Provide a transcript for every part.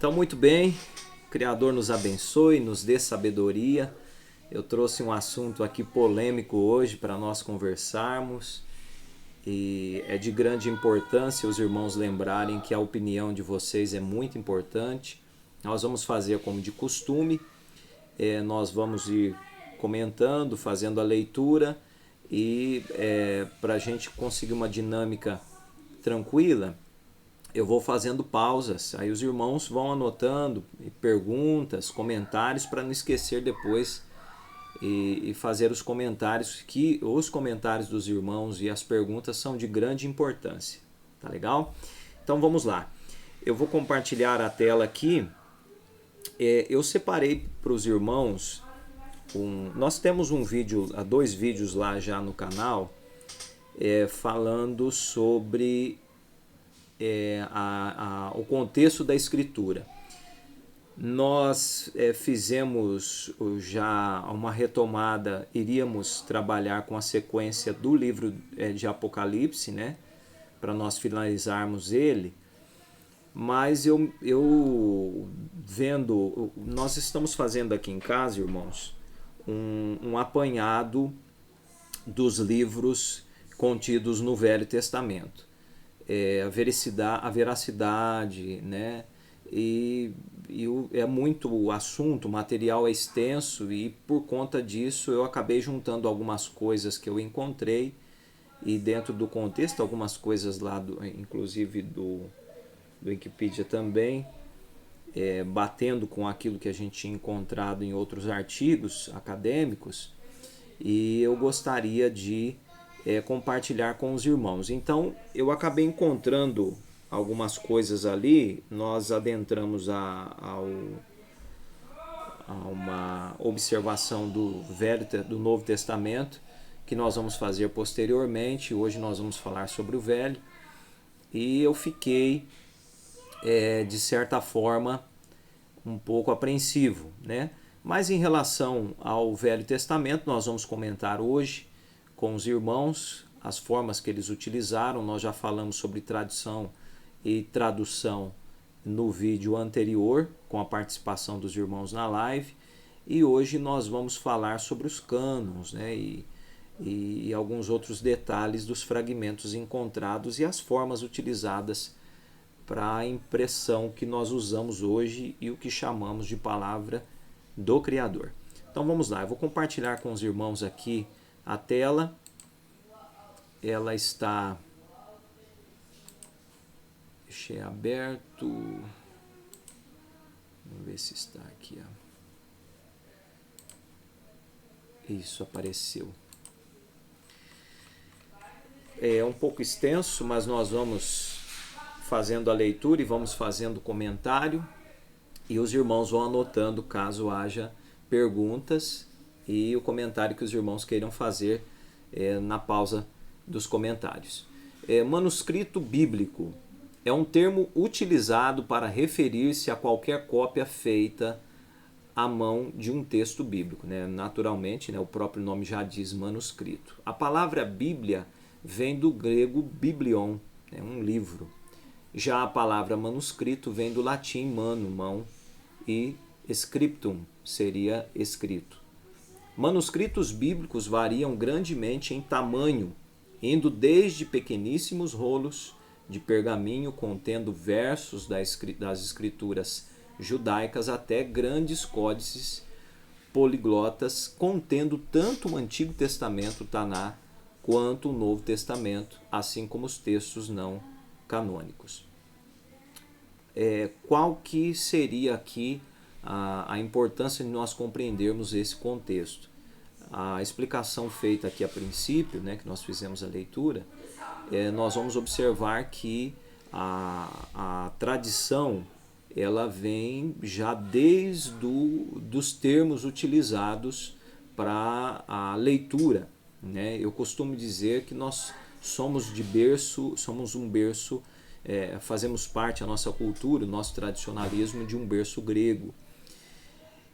Então, muito bem, o Criador nos abençoe, nos dê sabedoria. Eu trouxe um assunto aqui polêmico hoje para nós conversarmos e é de grande importância os irmãos lembrarem que a opinião de vocês é muito importante. Nós vamos fazer como de costume, nós vamos ir comentando, fazendo a leitura e para a gente conseguir uma dinâmica tranquila, eu vou fazendo pausas, aí os irmãos vão anotando perguntas, comentários para não esquecer depois e fazer os comentários, que os comentários dos irmãos e as perguntas são de grande importância, tá legal? Então vamos lá, eu vou compartilhar a tela aqui. Eu separei para os irmãos, nós temos um vídeo, dois vídeos lá já no canal, falando sobre o contexto da escritura. Nós fizemos já uma retomada, iríamos trabalhar com a sequência do livro de Apocalipse, né, para nós finalizarmos ele, mas eu vendo, nós estamos fazendo aqui em casa, irmãos, um apanhado dos livros contidos no Velho Testamento. A veracidade, né? E é muito assunto, o material é extenso e por conta disso eu acabei juntando algumas coisas que eu encontrei e dentro do contexto algumas coisas lá, inclusive do Wikipedia também, batendo com aquilo que a gente tinha encontrado em outros artigos acadêmicos, e eu gostaria de compartilhar com os irmãos. Então eu acabei encontrando algumas coisas ali, nós adentramos a uma observação do Novo Testamento, que nós vamos fazer posteriormente. Hoje nós vamos falar sobre o Velho, e eu fiquei de certa forma um pouco apreensivo, né? Mas em relação ao Velho Testamento, nós vamos comentar hoje com os irmãos as formas que eles utilizaram. Nós já falamos sobre tradição e tradução no vídeo anterior, com a participação dos irmãos na live, e hoje nós vamos falar sobre os cânones, né, e alguns outros detalhes dos fragmentos encontrados e as formas utilizadas para a impressão que nós usamos hoje e o que chamamos de palavra do Criador. Então vamos lá, eu vou compartilhar com os irmãos aqui a tela. Ela está, deixei aberto, vamos ver se está aqui, isso, apareceu. É um pouco extenso, mas nós vamos fazendo a leitura e vamos fazendo comentário, e os irmãos vão anotando caso haja perguntas e o comentário que os irmãos queiram fazer na pausa dos comentários. Manuscrito bíblico é um termo utilizado para referir-se a qualquer cópia feita à mão de um texto bíblico, né? Naturalmente, né, o próprio nome já diz manuscrito. A palavra Bíblia vem do grego biblion, né, um livro. Já a palavra manuscrito vem do latim manu, mão, e scriptum seria escrito. Manuscritos bíblicos variam grandemente em tamanho, indo desde pequeníssimos rolos de pergaminho contendo versos das escrituras judaicas até grandes códices poliglotas contendo tanto o Antigo Testamento, Taná, quanto o Novo Testamento, assim como os textos não canônicos. Qual que seria aqui a importância de nós compreendermos esse contexto? A explicação feita aqui a princípio, né, que nós fizemos a leitura, nós vamos observar que a tradição ela vem já desde dos termos utilizados para a leitura, né? Eu costumo dizer que nós somos um berço, fazemos parte, a nossa cultura, o nosso tradicionalismo, de um berço grego.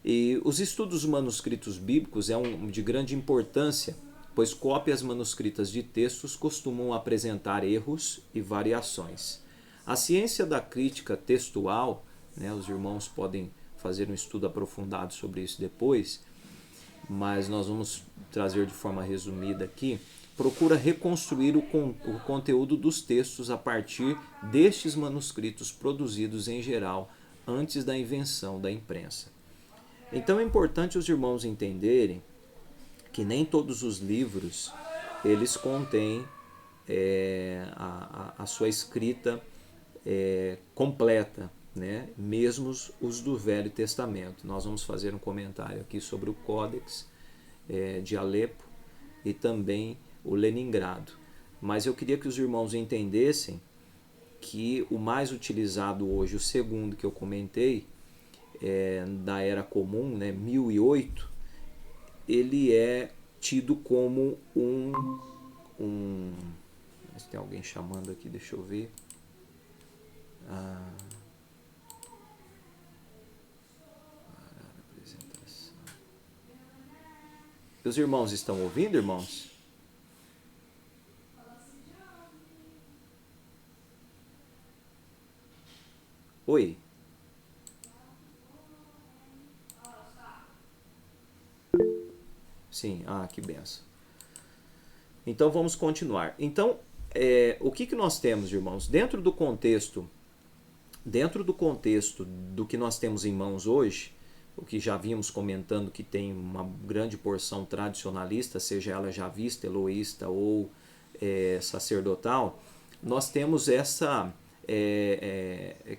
E os estudos dos manuscritos bíblicos de grande importância, pois cópias manuscritas de textos costumam apresentar erros e variações. A ciência da crítica textual né? Os irmãos podem fazer um estudo aprofundado sobre isso depois, mas nós vamos trazer de forma resumida aqui. Procura reconstruir o conteúdo dos textos a partir destes manuscritos produzidos em geral antes da invenção da imprensa. Então é importante os irmãos entenderem que nem todos os livros eles contêm a sua escrita completa, né? Mesmo os do Velho Testamento. Nós vamos fazer um comentário aqui sobre o Códex de Alepo e também o Leningrado. Mas eu queria que os irmãos entendessem que o mais utilizado hoje, o segundo que eu comentei, da Era Comum, né, 1008, ele é tido como Mas tem alguém chamando aqui, deixa eu ver. Apresentação. Os irmãos estão ouvindo, irmãos? Oi. Sim, que benção. Então vamos continuar. Então, o que nós temos, irmãos? Dentro do contexto do que nós temos em mãos hoje, o que já vimos comentando que tem uma grande porção tradicionalista, seja ela javista, eloísta ou sacerdotal, nós temos essa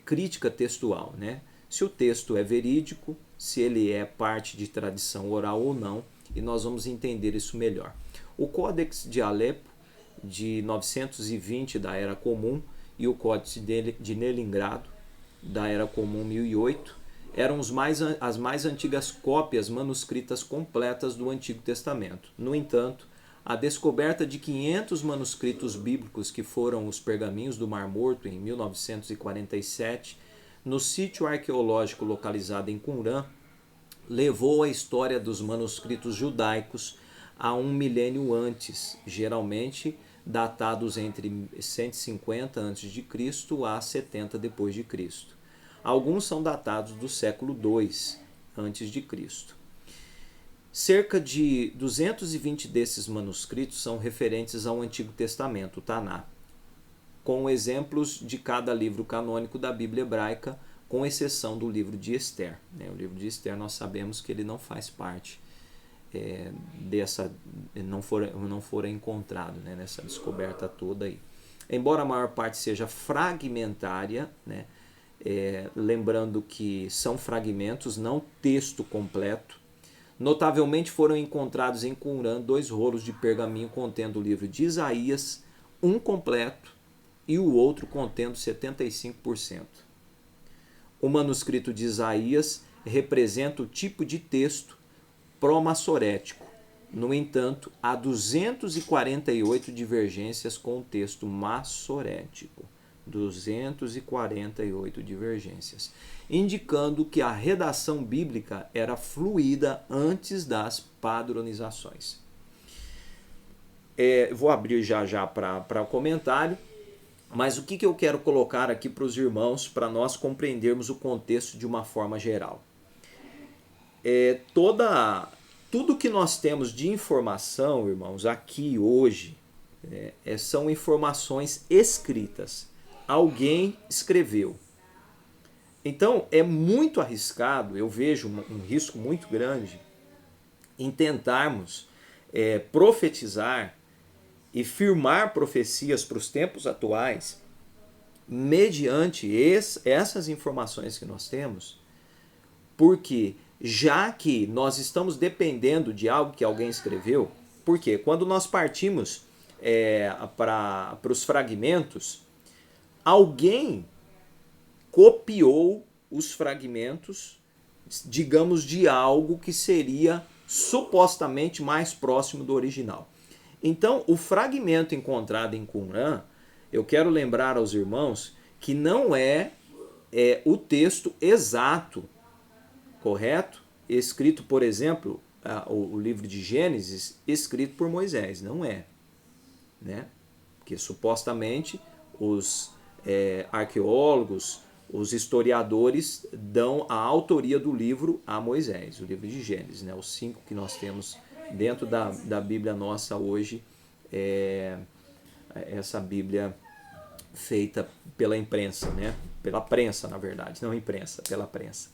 crítica textual, né? Se o texto é verídico, se ele é parte de tradição oral ou não, e nós vamos entender isso melhor. O Códex de Alepo, de 920 da Era Comum, e o Códex de Leningrado, da Era Comum 1008, eram as mais antigas cópias manuscritas completas do Antigo Testamento. No entanto, a descoberta de 500 manuscritos bíblicos, que foram os pergaminhos do Mar Morto em 1947, no sítio arqueológico localizado em Qumran, levou a história dos manuscritos judaicos a um milênio antes, geralmente datados entre 150 a.C. a 70 d.C. Alguns são datados do século II a.C. Cerca de 220 desses manuscritos são referentes ao Antigo Testamento, o Taná, com exemplos de cada livro canônico da Bíblia hebraica, com exceção do livro de Ester. O livro de Ester nós sabemos que ele não faz parte não fora encontrado, né, nessa descoberta toda aí. Embora a maior parte seja fragmentária, né, lembrando que são fragmentos, não texto completo, notavelmente foram encontrados em Qumran 2 rolos de pergaminho contendo o livro de Isaías, um completo e o outro contendo 75%. O manuscrito de Isaías representa o tipo de texto pró-massorético. No entanto, há 248 divergências com o texto massorético. 248 divergências, indicando que a redação bíblica era fluida antes das padronizações. Vou abrir já para o comentário, mas o que eu quero colocar aqui para os irmãos, para nós compreendermos o contexto de uma forma geral. Tudo que nós temos de informação, irmãos, aqui hoje, são informações escritas. Alguém escreveu. Então, é muito arriscado, eu vejo um risco muito grande em tentarmos profetizar e firmar profecias para os tempos atuais mediante essas informações que nós temos, porque já que nós estamos dependendo de algo que alguém escreveu, porque quando nós partimos para os fragmentos, alguém copiou os fragmentos, digamos, de algo que seria supostamente mais próximo do original. Então, o fragmento encontrado em Qumran, eu quero lembrar aos irmãos que não é o texto exato, correto? Escrito, por exemplo, o livro de Gênesis, escrito por Moisés, não é, né? Porque supostamente os arqueólogos, os historiadores dão a autoria do livro a Moisés, o livro de Gênesis, né? Os 5 que nós temos dentro da Bíblia nossa hoje, essa Bíblia feita pela imprensa, né? Pela prensa, na verdade, não imprensa, pela prensa.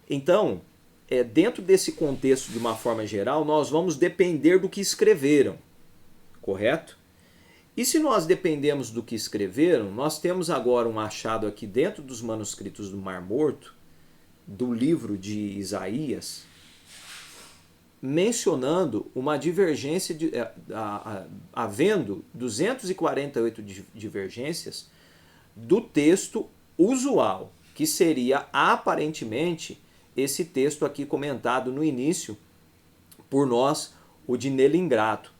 Então, dentro desse contexto, de uma forma geral, nós vamos depender do que escreveram, correto? E se nós dependemos do que escreveram, nós temos agora um achado aqui dentro dos manuscritos do Mar Morto, do livro de Isaías, mencionando uma divergência, havendo 248 divergências do texto usual, que seria aparentemente esse texto aqui comentado no início por nós, o de Nele Ingrato,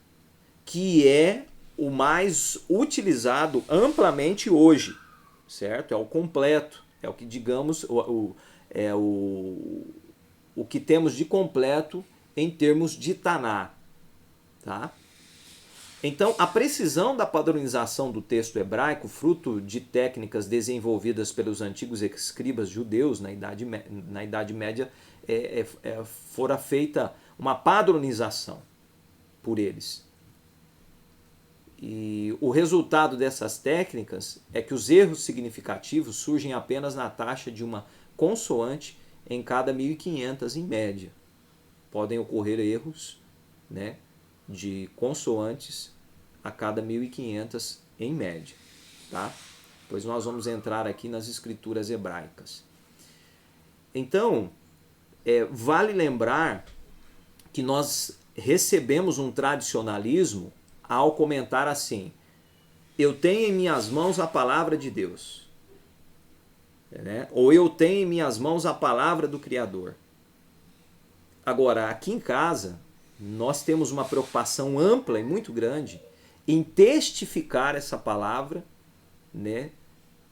que é o mais utilizado amplamente hoje, certo? É o completo, é o que, digamos, o que temos de completo em termos de Taná, tá? Então, a precisão da padronização do texto hebraico, fruto de técnicas desenvolvidas pelos antigos escribas judeus na Idade Média, fora feita uma padronização por eles. E o resultado dessas técnicas é que os erros significativos surgem apenas na taxa de uma consoante em cada 1.500 em média. Podem ocorrer erros, né, de consoantes a cada 1.500 em média, tá? Pois nós vamos entrar aqui nas escrituras hebraicas. Então, vale lembrar que nós recebemos um tradicionalismo ao comentar assim: eu tenho em minhas mãos a palavra de Deus, né? Ou eu tenho em minhas mãos a palavra do Criador. Agora, aqui em casa, nós temos uma preocupação ampla e muito grande em testificar essa palavra, né,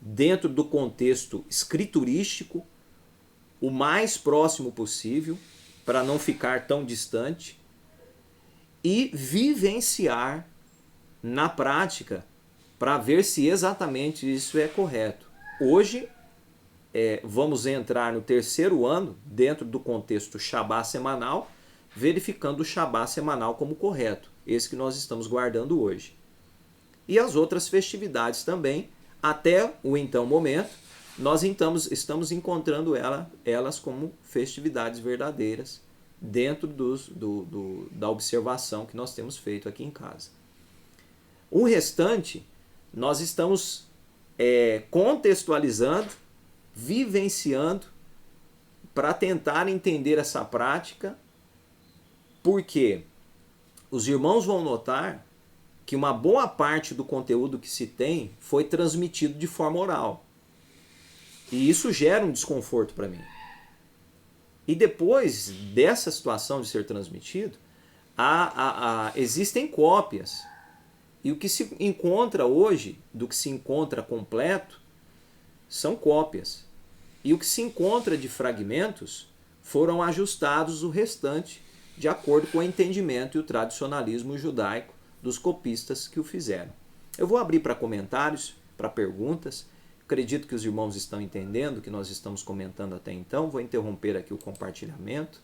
dentro do contexto escriturístico, o mais próximo possível, para não ficar tão distante, e vivenciar na prática para ver se exatamente isso é correto. Hoje, vamos entrar no 3º ano, dentro do contexto Shabá semanal, verificando o Shabá semanal como correto, esse que nós estamos guardando hoje. E as outras festividades também, até o então momento, nós estamos encontrando elas como festividades verdadeiras, dentro da observação que nós temos feito aqui em casa. O restante, nós estamos contextualizando, vivenciando, para tentar entender essa prática, porque os irmãos vão notar que uma boa parte do conteúdo que se tem foi transmitido de forma oral. E isso gera um desconforto para mim. E depois dessa situação de ser transmitido, existem cópias. E o que se encontra hoje, do que se encontra completo, são cópias. E o que se encontra de fragmentos foram ajustados o restante, de acordo com o entendimento e o tradicionalismo judaico dos copistas que o fizeram. Eu vou abrir para comentários, para perguntas. Acredito que os irmãos estão entendendo o que nós estamos comentando até então. Vou interromper aqui o compartilhamento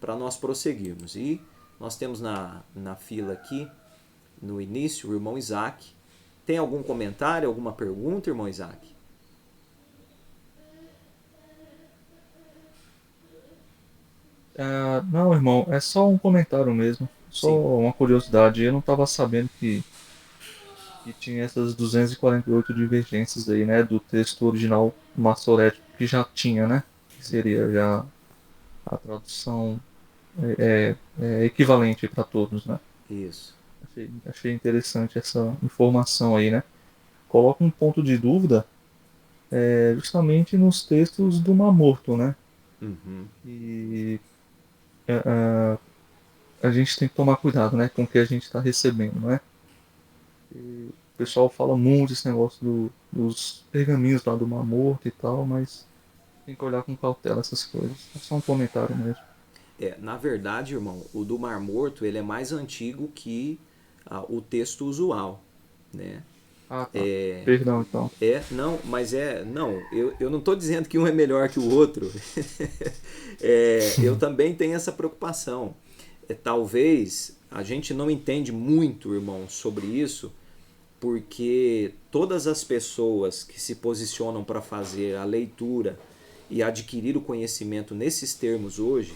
para nós prosseguirmos. E nós temos na fila aqui, no início, o irmão Isaac. Tem algum comentário, alguma pergunta, irmão Isaac? Não, irmão, é só um comentário mesmo. Só Sim. uma curiosidade. Eu não estava sabendo que tinha essas 248 divergências aí, né? Do texto original maçorético, que já tinha, né? Que seria já a tradução equivalente para todos, né? Isso. Achei interessante essa informação aí, né? Coloca um ponto de dúvida justamente nos textos do Mar Morto, né? Uhum. E a gente tem que tomar cuidado, né? Com o que a gente está recebendo, né? E o pessoal fala muito esse negócio dos pergaminhos lá do Mar Morto e tal, mas tem que olhar com cautela essas coisas. É só um comentário mesmo. Na verdade, irmão, o do Mar Morto ele é mais antigo que o texto usual, né? Ah, tá. Perdão, então. Não, mas não, eu não estou dizendo que um é melhor que o outro. Eu também tenho essa preocupação. Talvez a gente não entende muito, irmão, sobre isso, porque todas as pessoas que se posicionam para fazer a leitura e adquirir o conhecimento nesses termos hoje,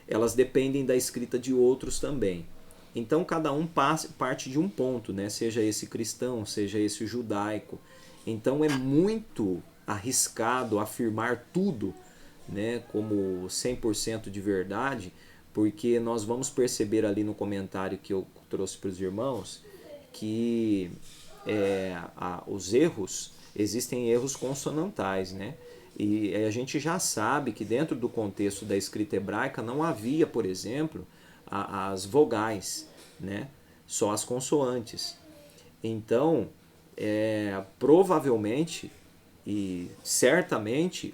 elas dependem da escrita de outros também. Então cada um parte de um ponto, né? Seja esse cristão, seja esse judaico. Então é muito arriscado afirmar tudo, né, como 100% de verdade, porque nós vamos perceber ali no comentário que eu trouxe para os irmãos que os erros, existem erros consonantais, né? E a gente já sabe que dentro do contexto da escrita hebraica não havia, por exemplo, as vogais, né? Só as consoantes. Então, provavelmente e certamente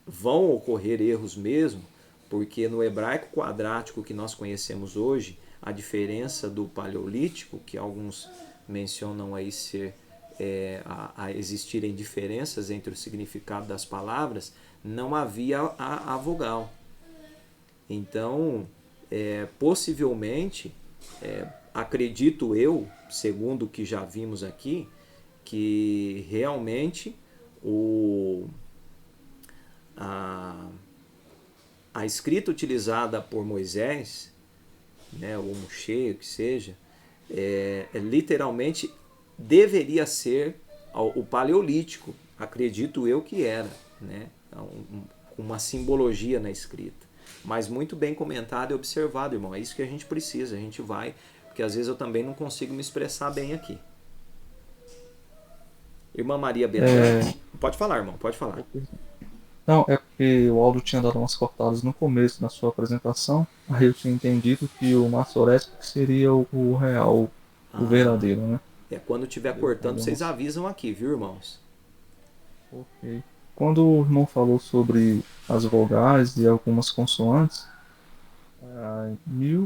vão ocorrer erros mesmo, porque no hebraico quadrático que nós conhecemos hoje, a diferença do paleolítico, que alguns mencionam aí ser a existirem diferenças entre o significado das palavras, não havia a vogal. Então, possivelmente, acredito eu, segundo o que já vimos aqui, que realmente a, a escrita utilizada por Moisés, né, ou Moshe, o que seja, literalmente deveria ser o paleolítico, acredito eu que era, né, uma simbologia na escrita. Mas muito bem comentado e observado, irmão. É isso que a gente precisa. A gente vai, porque às vezes eu também não consigo me expressar bem aqui. Irmã Maria Betânia, pode falar, irmão, pode falar. Não, é porque o Aldo tinha dado umas cortadas no começo da sua apresentação. Aí eu tinha entendido que o Massorético seria o real, o Ah, verdadeiro, né? quando estiver Deu cortando, vocês algumas. avisam aqui, viu, irmãos? Ok. Quando o irmão falou sobre as vogais e algumas consoantes,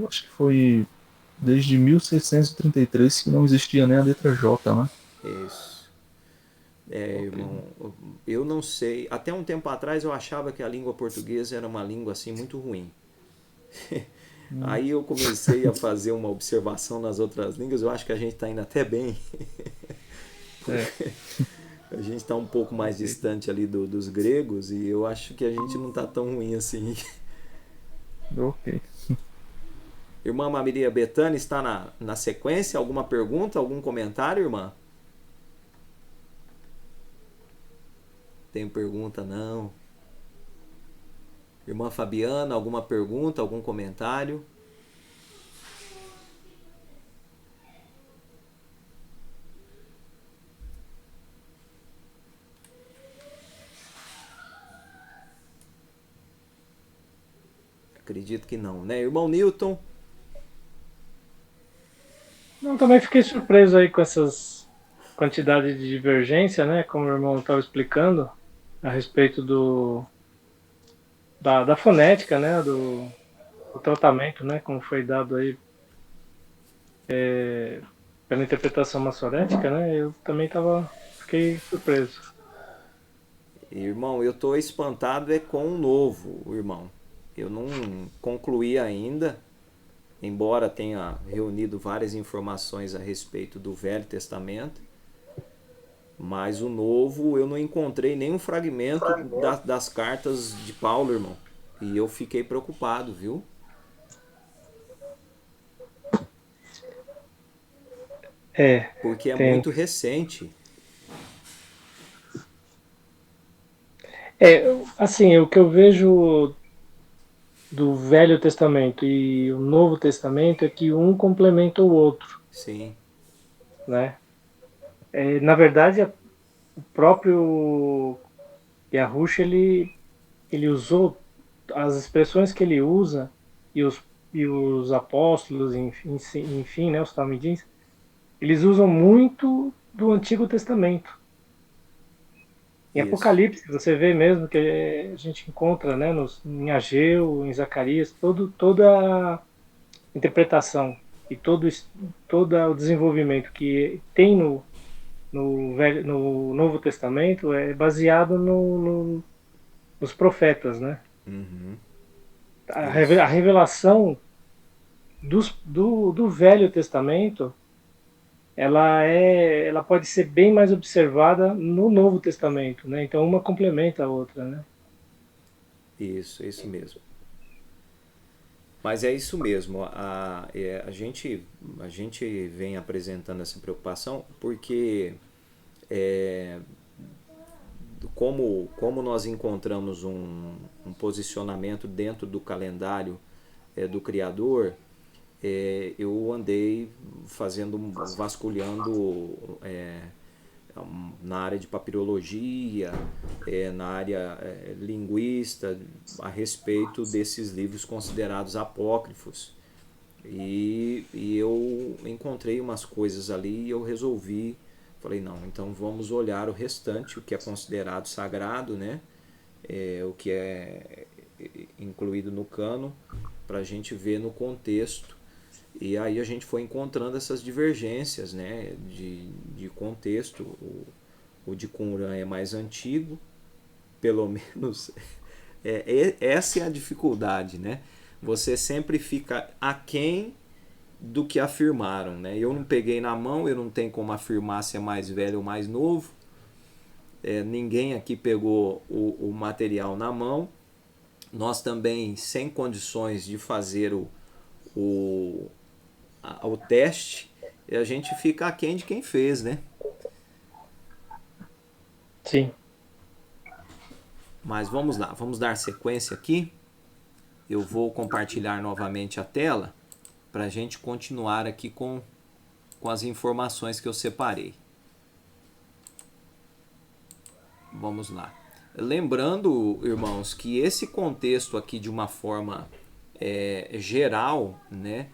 acho que foi desde 1633 que não existia nem a letra J, né? Isso. Ok. Irmão, eu não sei. Até um tempo atrás eu achava que a língua portuguesa era uma língua assim muito ruim. Hum, Aí eu comecei a fazer uma observação nas outras línguas. Eu acho que a gente está indo até bem, é, porque a gente está um pouco mais ok. distante ali dos gregos e eu acho que a gente não está tão ruim assim. Ok. Irmã Maria Betânia está na sequência? Alguma pergunta, algum comentário, irmã? Tem pergunta não? Irmã Fabiana, alguma pergunta, algum comentário? Acredito que não, né? Irmão Newton? Não, também fiquei surpreso aí com essas quantidades de divergência, né? Como o irmão estava explicando a respeito da fonética, né? Do tratamento, né? Como foi dado aí pela interpretação maçorética, né? Eu também fiquei surpreso. Irmão, eu tô espantado com o novo, irmão. Eu não concluí ainda, embora tenha reunido várias informações a respeito do Velho Testamento, mas o novo eu não encontrei nenhum fragmento das cartas de Paulo, irmão. E eu fiquei preocupado, viu? É, Porque é tem. muito recente. Assim, o que eu vejo do Velho Testamento e o Novo Testamento é que um complementa o outro, Sim, né? Na verdade, o próprio Yahushua, ele usou as expressões que ele usa e os apóstolos, enfim, né, os talmidim, eles usam muito do Antigo Testamento. Em isso. Apocalipse, você vê mesmo que a gente encontra, né, em Ageu, em Zacarias, toda a interpretação e todo o desenvolvimento que tem no Novo Testamento é baseado nos profetas, né? Uhum. A Isso. revelação do Velho Testamento, ela pode ser bem mais observada no Novo Testamento, né? Então uma complementa a outra, né? Isso mesmo. Mas é isso mesmo. A gente vem apresentando essa preocupação porque é, como nós encontramos um posicionamento dentro do calendário do Criador, eu andei vasculhando na área de papirologia, na área linguista, a respeito desses livros considerados apócrifos. E eu encontrei umas coisas ali e eu resolvi, falei, não, então vamos olhar o restante, o que é considerado sagrado, né? O que é incluído no cano, para a gente ver no contexto. E aí a gente foi encontrando essas divergências, né, de contexto. O de Qumran é mais antigo, pelo menos essa é a dificuldade, né? Você sempre fica aquém do que afirmaram, né? Eu não peguei na mão, eu não tenho como afirmar se é mais velho ou mais novo. Ninguém aqui pegou o material na mão. Nós também sem condições de fazer o, o teste, e a gente fica aquém de quem fez, né? Sim. Mas vamos lá, vamos dar sequência aqui. Eu vou compartilhar novamente a tela para a gente continuar aqui com as informações que eu separei. Vamos lá. Lembrando, irmãos, que esse contexto aqui de uma forma geral, né,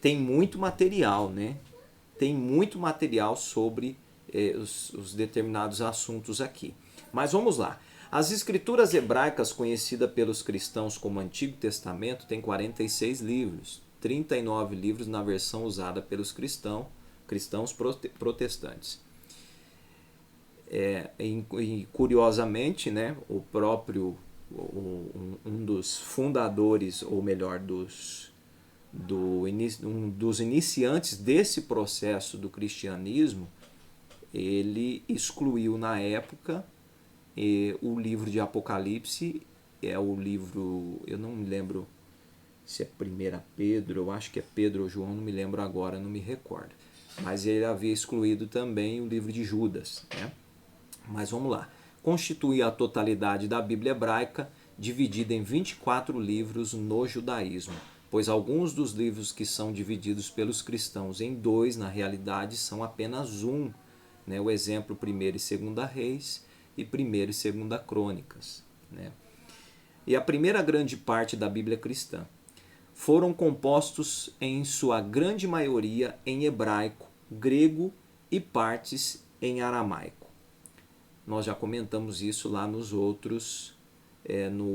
tem muito material, né? Tem muito material sobre os determinados assuntos aqui. Mas vamos lá. As escrituras hebraicas, conhecidas pelos cristãos como Antigo Testamento, tem 46 livros, 39 livros na versão usada pelos cristãos protestantes. E curiosamente, né, o próprio um dos fundadores, ou melhor, um dos iniciantes desse processo do cristianismo, ele excluiu na época o livro de Apocalipse, é o livro, eu não me lembro se é 1 Pedro, eu acho que é Pedro ou João, não me lembro agora, não me recordo. Mas ele havia excluído também o livro de Judas, né? Mas vamos lá. Constitui a totalidade da Bíblia hebraica, dividida em 24 livros no judaísmo, pois alguns dos livros que são divididos pelos cristãos em dois, na realidade, são apenas um, né? O exemplo 1º e 2º Reis e 1º e 2º Crônicas, né? E a primeira grande parte da Bíblia cristã foram compostos em sua grande maioria em hebraico, grego e partes em aramaico. Nós já comentamos isso lá no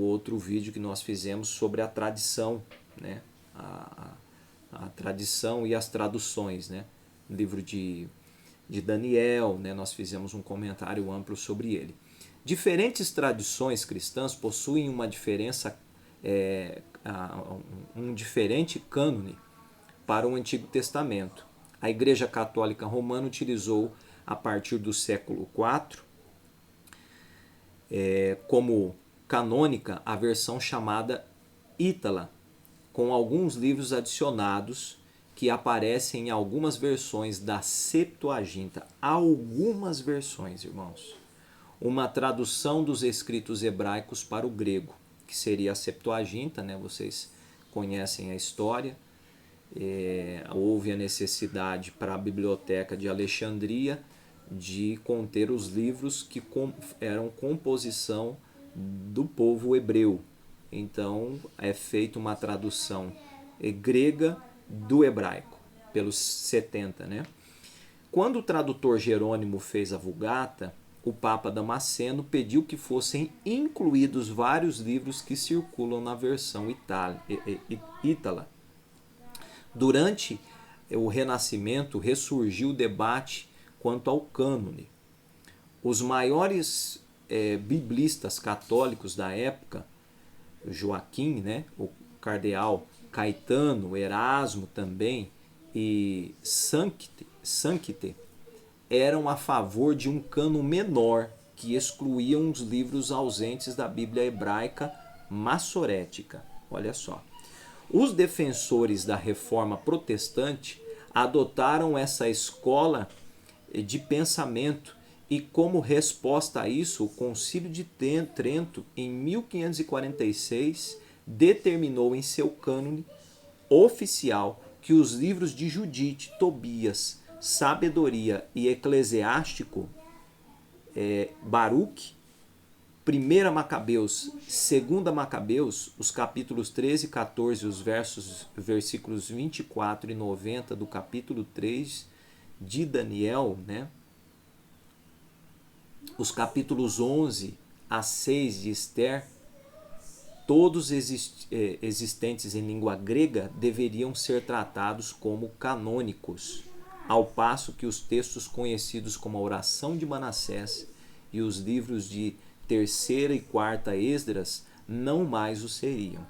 outro vídeo que nós fizemos sobre a tradição, né? A tradição e as traduções, né? No livro de Daniel, né? Nós fizemos um comentário amplo sobre ele. Diferentes tradições cristãs possuem uma diferença, um diferente cânone para o Antigo Testamento. A Igreja Católica Romana utilizou, a partir do século IV, como canônica a versão chamada Ítala, com alguns livros adicionados que aparecem em algumas versões da Septuaginta. Algumas versões, irmãos. Uma tradução dos escritos hebraicos para o grego, que seria a Septuaginta, né? Vocês conhecem a história. Houve a necessidade para a Biblioteca de Alexandria de conter os livros que eram composição do povo hebreu. Então é feita uma tradução grega do hebraico, pelos 70, né? Quando o tradutor Jerônimo fez a Vulgata, o Papa Damasceno pediu que fossem incluídos vários livros que circulam na versão ítala. Durante o Renascimento, ressurgiu o debate quanto ao cânone. Os maiores biblistas católicos da época, Joaquim, né, o cardeal Caetano, Erasmo também, e Sancte, eram a favor de um cânon menor, que excluíam os livros ausentes da Bíblia hebraica massorética. Olha só. Os defensores da reforma protestante adotaram essa escola de pensamento e, como resposta a isso, o Concílio de Trento, em 1546, determinou em seu cânone oficial que os livros de Judite, Tobias, Sabedoria e Eclesiástico, Baruque, 1 Macabeus, 2 Macabeus, os capítulos 13 e 14, os versículos 24 e 90 do capítulo 3 de Daniel, né? Os capítulos 11 a 6 de Esther, todos existentes em língua grega, deveriam ser tratados como canônicos, ao passo que os textos conhecidos como a Oração de Manassés e os livros de Terceira e Quarta Esdras não mais o seriam.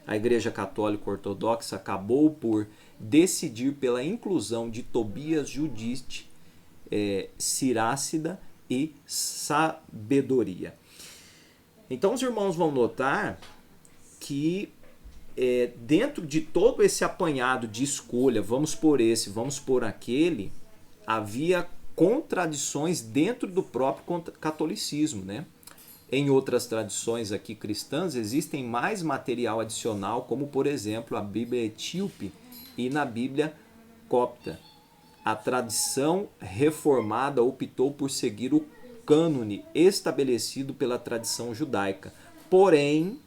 A Igreja Católica Ortodoxa acabou por decidir pela inclusão de Tobias, Judite, Sirácida e Sabedoria. Então os irmãos vão notar que dentro de todo esse apanhado de escolha, vamos por esse, vamos por aquele, havia contradições dentro do próprio catolicismo, né? Em outras tradições aqui cristãs existem mais material adicional, como por exemplo a Bíblia etíope e na Bíblia copta. A tradição reformada optou por seguir o cânone estabelecido pela tradição judaica, porém,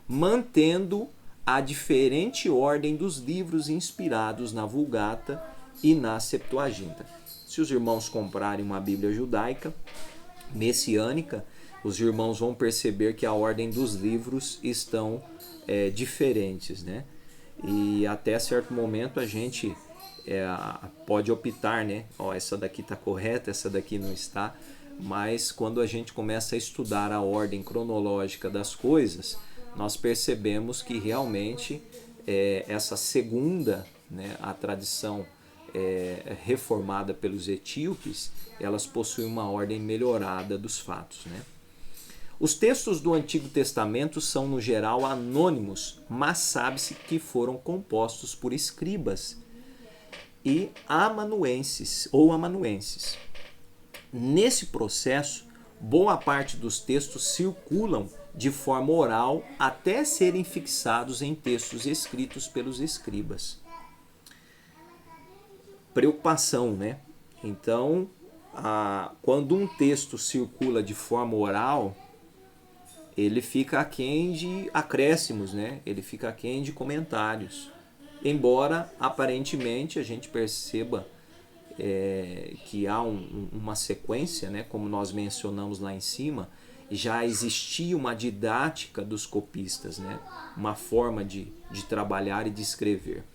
mantendo a diferente ordem dos livros inspirados na Vulgata e na Septuaginta. Se os irmãos comprarem uma Bíblia judaica messiânica, os irmãos vão perceber que a ordem dos livros estão diferentes, né? E até certo momento a gente pode optar, né? Essa daqui está correta, essa daqui não está. Mas quando a gente começa a estudar a ordem cronológica das coisas, nós percebemos que realmente essa segunda, né, a tradição reformada pelos etíopes, elas possuem uma ordem melhorada dos fatos, né? Os textos do Antigo Testamento são, no geral, anônimos, mas sabe-se que foram compostos por escribas e amanuenses. Nesse processo, boa parte dos textos circulam de forma oral até serem fixados em textos escritos pelos escribas. Preocupação, né? Então, quando um texto circula de forma oral, ele fica aquém de acréscimos, né? Ele fica aquém de comentários. Embora, aparentemente, a gente perceba que há uma sequência, né? Como nós mencionamos lá em cima, já existia uma didática dos copistas, né? Uma forma de trabalhar e de escrever.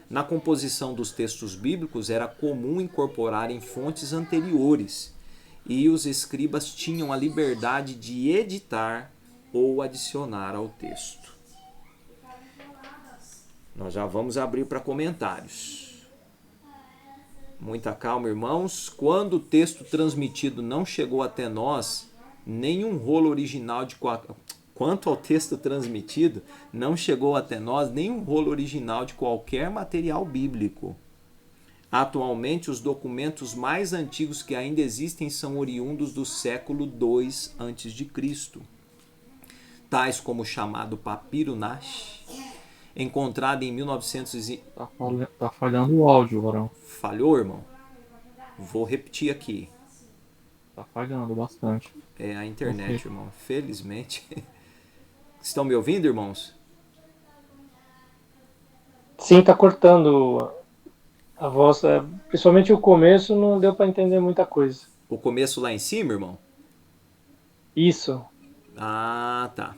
Na composição dos textos bíblicos era comum incorporarem fontes anteriores e os escribas tinham a liberdade de editar ou adicionar ao texto. Nós já vamos abrir para comentários. Muita calma, irmãos. Quando o texto transmitido não chegou até nós, nenhum rolo original de Quanto ao texto transmitido, não chegou até nós nenhum rolo original de qualquer material bíblico. Atualmente, os documentos mais antigos que ainda existem são oriundos do século II a.C., tais como o chamado Papiro Nash, encontrado em 1900. Tá falhando o áudio, Varão. Falhou, irmão? Vou repetir aqui. Tá falhando bastante. É a internet, irmão. Felizmente. Estão me ouvindo, irmãos? Sim, tá cortando a voz. Principalmente o começo não deu para entender muita coisa. O começo lá em cima, irmão? Isso. Ah, tá.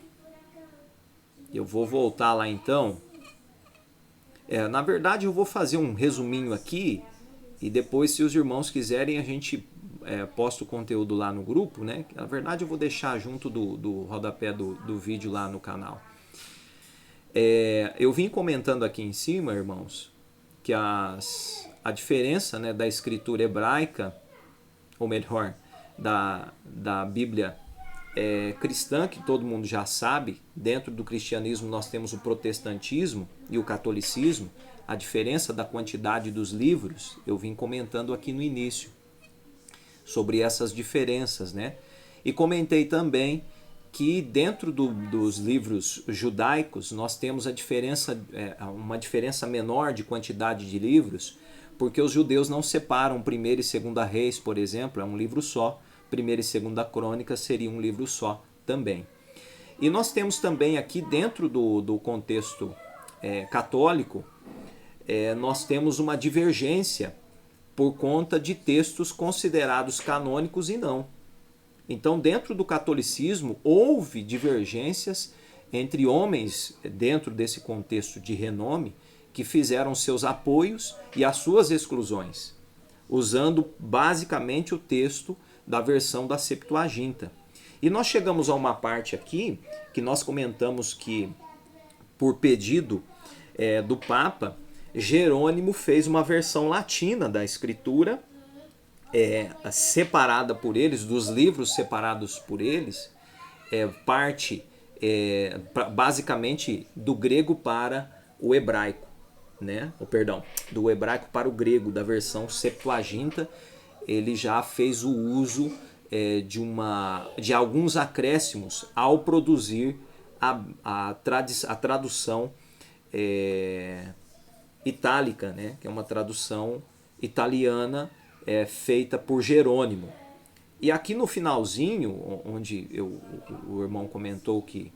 Eu vou voltar lá então. Na verdade, eu vou fazer um resuminho aqui E depois, se os irmãos quiserem, a gente posta o conteúdo lá no grupo, né? Na verdade, eu vou deixar junto do rodapé do vídeo lá no canal. Eu vim comentando aqui em cima, irmãos, que a diferença, né, da escritura hebraica, ou melhor, da Bíblia cristã, que todo mundo já sabe. Dentro do cristianismo nós temos o protestantismo e o catolicismo. A diferença da quantidade dos livros, eu vim comentando aqui no início, sobre essas diferenças, né? E comentei também que dentro dos livros judaicos nós temos uma diferença menor de quantidade de livros, porque os judeus não separam Primeira e Segunda Reis, por exemplo, é um livro só. Primeira e Segunda Crônicas seria um livro só também. E nós temos também aqui dentro do contexto católico, nós temos uma divergência por conta de textos considerados canônicos e não. Então, dentro do catolicismo, houve divergências entre homens dentro desse contexto de renome que fizeram seus apoios e as suas exclusões, usando basicamente o texto da versão da Septuaginta. E nós chegamos a uma parte aqui que nós comentamos que, por pedido do Papa, Jerônimo fez uma versão latina da Escritura, separada por eles, dos livros separados por eles, parte basicamente do grego para o hebraico, né? Do hebraico para o grego, da versão Septuaginta. Ele já fez o uso de alguns acréscimos ao produzir a tradução itálica, né? Que é uma tradução italiana feita por Jerônimo. E aqui no finalzinho, onde o irmão comentou que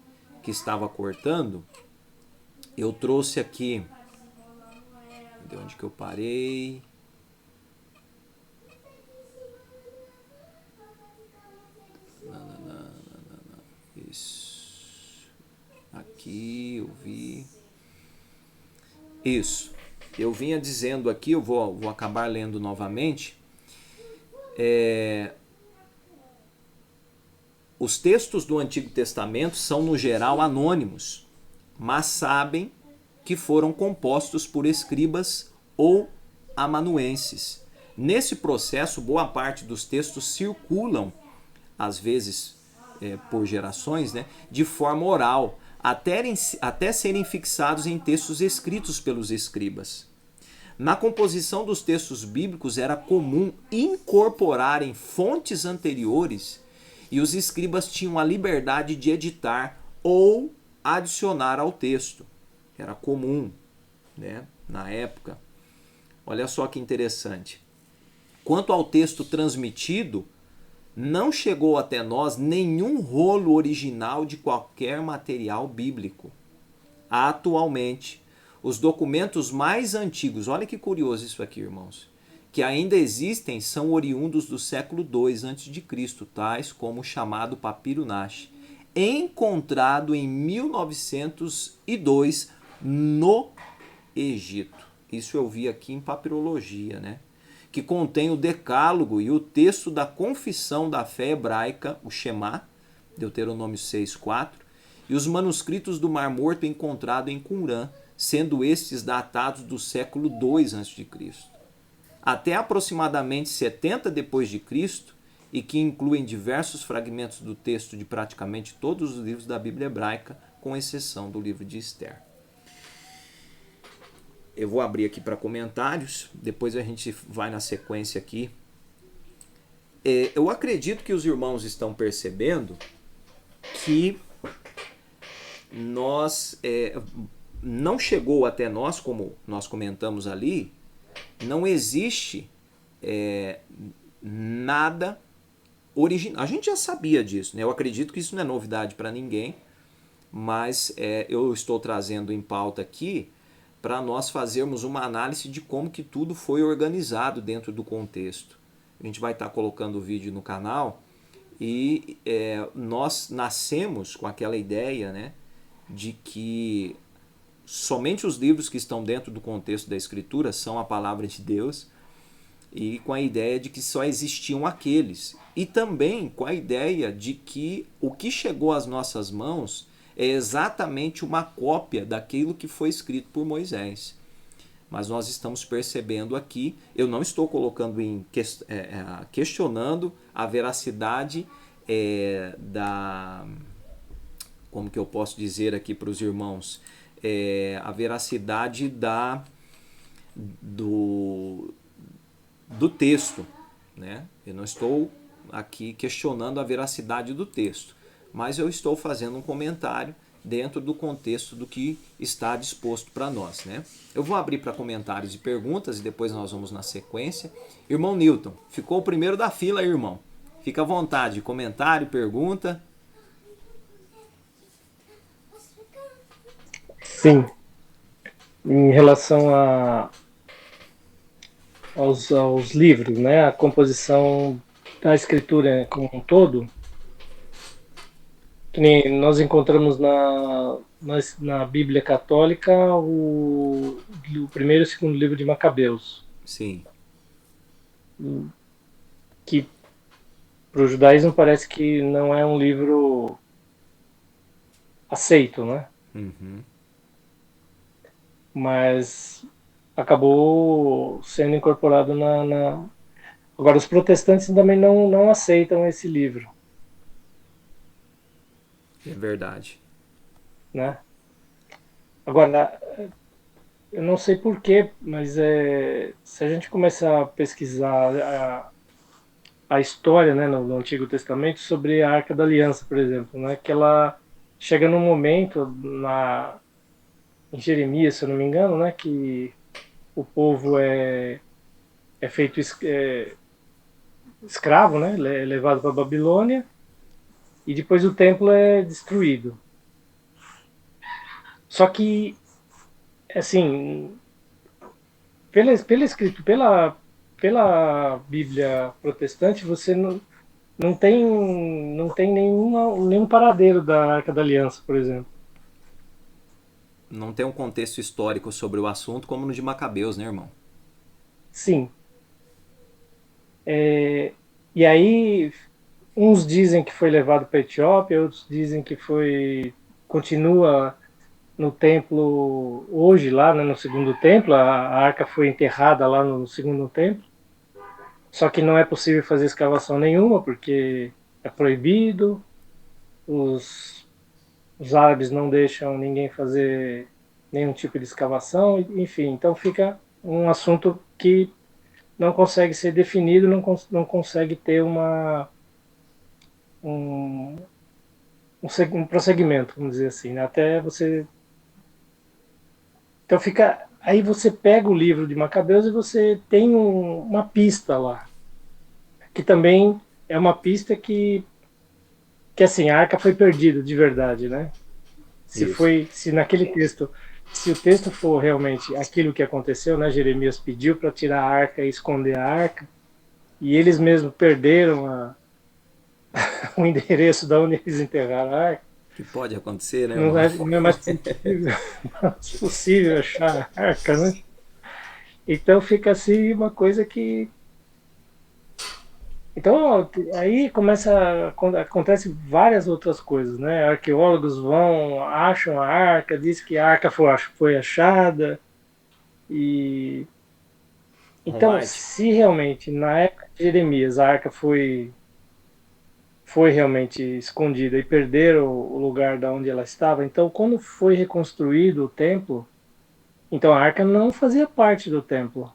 estava cortando, eu trouxe aqui, de onde que eu parei? Isso. Aqui eu vi. Isso. Eu vinha dizendo aqui, eu vou acabar lendo novamente. Os textos do Antigo Testamento são, no geral, anônimos, mas sabem que foram compostos por escribas ou amanuenses. Nesse processo, boa parte dos textos circulam, às vezes por gerações, né, de forma oral, até serem fixados em textos escritos pelos escribas. Na composição dos textos bíblicos era comum incorporarem fontes anteriores e os escribas tinham a liberdade de editar ou adicionar ao texto. Era comum, né, na época. Olha só que interessante. Quanto ao texto transmitido, não chegou até nós nenhum rolo original de qualquer material bíblico. Atualmente, os documentos mais antigos, olha que curioso isso aqui, irmãos, que ainda existem são oriundos do século II a.C., tais como o chamado Papiro Nash, encontrado em 1902 no Egito. Isso eu vi aqui em papirologia, né? Que contém o Decálogo e o texto da Confissão da Fé Hebraica, o Shema, Deuteronômio 6:4, e os manuscritos do Mar Morto encontrados em Qumran, sendo estes datados do século II a.C., até aproximadamente 70 depois de Cristo, e que incluem diversos fragmentos do texto de praticamente todos os livros da Bíblia hebraica, com exceção do livro de Esther. Eu vou abrir aqui para comentários, depois a gente vai na sequência aqui. Eu acredito que os irmãos estão percebendo que não chegou até nós, como nós comentamos ali, não existe nada original. A gente já sabia disso, né? Eu acredito que isso não é novidade para ninguém, mas eu estou trazendo em pauta aqui para nós fazermos uma análise de como que tudo foi organizado dentro do contexto. A gente vai estar colocando o vídeo no canal e nós nascemos com aquela ideia, né, de que somente os livros que estão dentro do contexto da Escritura são a palavra de Deus e com a ideia de que só existiam aqueles. E também com a ideia de que o que chegou às nossas mãos é exatamente uma cópia daquilo que foi escrito por Moisés. Mas nós estamos percebendo aqui, eu não estou colocando questionando a veracidade como que eu posso dizer aqui para os irmãos, a veracidade do texto, né? Eu não estou aqui questionando a veracidade do texto, mas eu estou fazendo um comentário dentro do contexto do que está disposto para nós, né? Eu vou abrir para comentários e perguntas e depois nós vamos na sequência. Irmão Newton, ficou o primeiro da fila aí, irmão. Fica à vontade, comentário, pergunta. Sim. Em relação aos livros, né? A composição da escritura como um todo, que nem nós encontramos na Bíblia Católica o primeiro e o segundo livro de Macabeus. Sim. Que para o judaísmo parece que não é um livro aceito, né? Uhum. Mas acabou sendo incorporado Agora, os protestantes também não aceitam esse livro. É verdade. Né? Agora, eu não sei porquê, mas se a gente começar a pesquisar a história, né, no Antigo Testamento sobre a Arca da Aliança, por exemplo, né, que ela chega num momento em Jeremias, se eu não me engano, né, que o povo é feito escravo, né, é levado para a Babilônia e depois o templo é destruído. Só que, assim, pela Bíblia protestante, você não tem nenhum paradeiro da Arca da Aliança, por exemplo. Não tem um contexto histórico sobre o assunto como no de Macabeus, né, irmão? Sim. E aí, uns dizem que foi levado para a Etiópia, outros dizem que continua no templo hoje, lá, né, no segundo templo. A arca foi enterrada lá no segundo templo. Só que não é possível fazer escavação nenhuma, porque é proibido. Os árabes não deixam ninguém fazer nenhum tipo de escavação, enfim. Então fica um assunto que não consegue ser definido, não consegue ter um prosseguimento, vamos dizer assim, né? Até você... Então fica... Aí você pega o livro de Macabeus e você tem uma pista lá, que também é uma pista que assim, a arca foi perdida de verdade, né? Se naquele texto, se o texto for realmente aquilo que aconteceu, né? Jeremias pediu para tirar a arca e esconder a arca, e eles mesmos perderam o endereço de onde eles enterraram a arca. Que pode acontecer, né, irmão? Não é mais possível achar a arca, né? Então fica assim uma coisa que... Então aí acontece várias outras coisas, né? Arqueólogos acham a arca, diz que a arca foi achada, e então se realmente na época de Jeremias a arca foi realmente escondida e perderam o lugar da onde ela estava, então quando foi reconstruído o templo, então a arca não fazia parte do templo,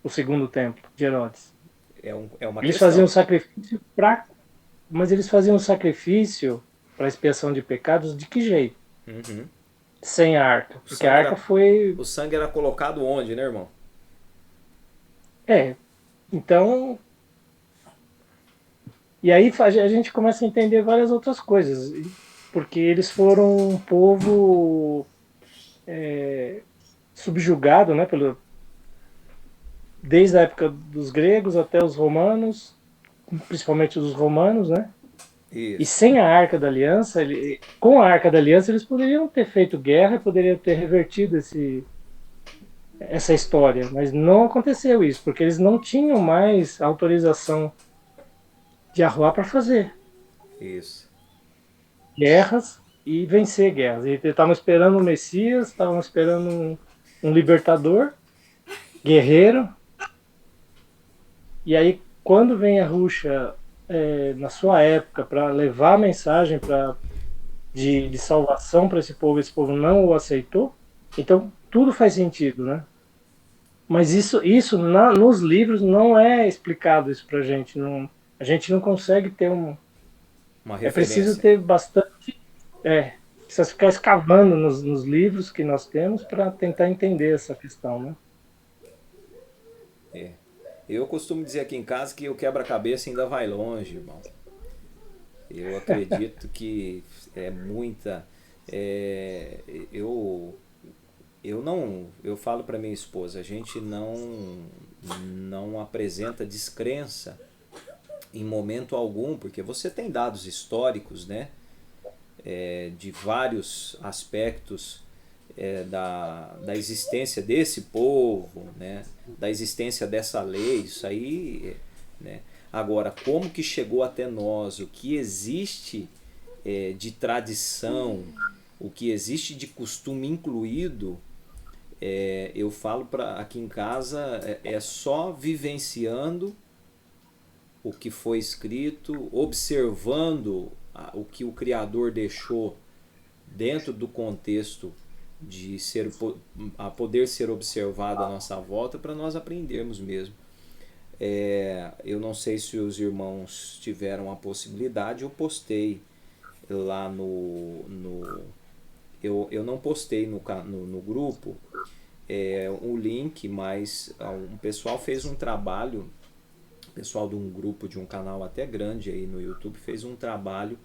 o segundo templo de Herodes. É uma Eles questão. faziam sacrifício mas eles faziam sacrifício para expiação de pecados de que jeito? Uhum. Sem a arca. Porque a arca foi... O sangue era colocado onde, né, irmão? Então... E aí a gente começa a entender várias outras coisas. Porque eles foram um povo subjugado, né, desde a época dos gregos até os romanos, principalmente os romanos, né? Isso. E sem a Arca da Aliança, com a Arca da Aliança, eles poderiam ter feito guerra, poderiam ter revertido essa história, mas não aconteceu isso, porque eles não tinham mais autorização de arruar para fazer Isso. guerras e vencer guerras. Eles estavam esperando o Messias, estavam esperando um libertador, guerreiro, e aí quando vem a Rússia na sua época para levar a mensagem de salvação para esse povo não o aceitou, então tudo faz sentido, né? Mas isso nos livros não é explicado isso pra gente. Não, a gente não consegue ter um. Uma É preciso referência. ter bastante. Precisa ficar escavando nos livros que nós temos para tentar entender essa questão, né? É. Eu costumo dizer aqui em casa que o quebra-cabeça ainda vai longe, irmão. Eu acredito que é muita. é, eu eu não, eu falo para minha esposa, a gente não apresenta descrença em momento algum, porque você tem dados históricos, né, de vários aspectos da existência desse povo, né, da existência dessa lei, isso aí, né. Agora, como que chegou até nós, o que existe de tradição, o que existe de costume incluído, eu falo para aqui em casa é só vivenciando o que foi escrito, observando o que o Criador deixou dentro do contexto de ser a poder ser observado à nossa volta para nós aprendermos mesmo. Eu não sei se os irmãos tiveram a possibilidade, eu postei lá eu não postei no grupo o link, mas um pessoal fez um trabalho, o pessoal de um grupo, de um canal até grande aí no YouTube, fez um trabalho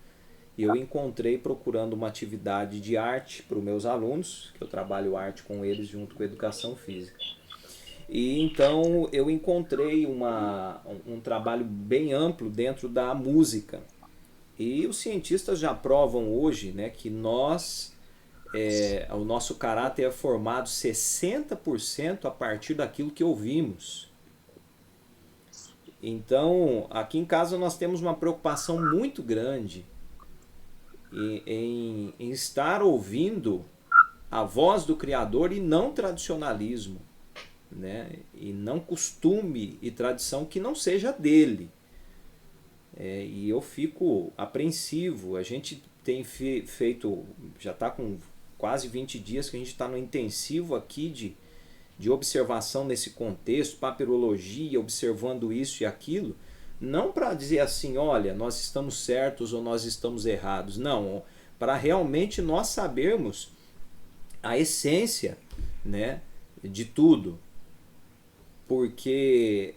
e eu encontrei procurando uma atividade de arte para os meus alunos, que eu trabalho arte com eles junto com a educação física. E então eu encontrei um trabalho bem amplo dentro da música. E os cientistas já provam hoje, né, que o nosso caráter é formado 60% a partir daquilo que ouvimos. Então, aqui em casa nós temos uma preocupação muito grande em estar ouvindo a voz do Criador e não tradicionalismo, né? E não costume e tradição que não seja dele. E eu fico apreensivo. A gente tem feito, já está com quase 20 dias que a gente está no intensivo aqui de observação nesse contexto, papirologia, observando isso e aquilo, não para dizer assim, olha, nós estamos certos ou nós estamos errados, não, para realmente nós sabermos a essência, né, de tudo. Porque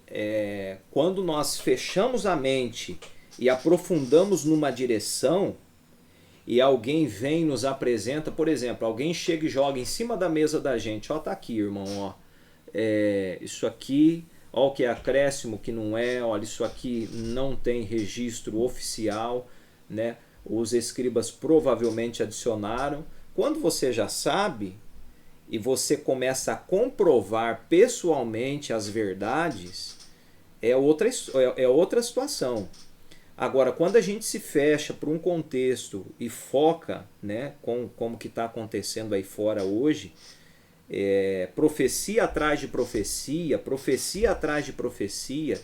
quando nós fechamos a mente e aprofundamos numa direção e alguém vem e nos apresenta, por exemplo, alguém chega e joga em cima da mesa da gente, ó, tá aqui, irmão, ó, isso aqui, ó, o que é acréscimo, o que não é, olha, isso aqui não tem registro oficial, né? Os escribas provavelmente adicionaram. Quando você já sabe e você começa a comprovar pessoalmente as verdades, é outra situação. Agora, quando a gente se fecha para um contexto e foca, né, como que está acontecendo aí fora hoje, profecia atrás de profecia, profecia atrás de profecia,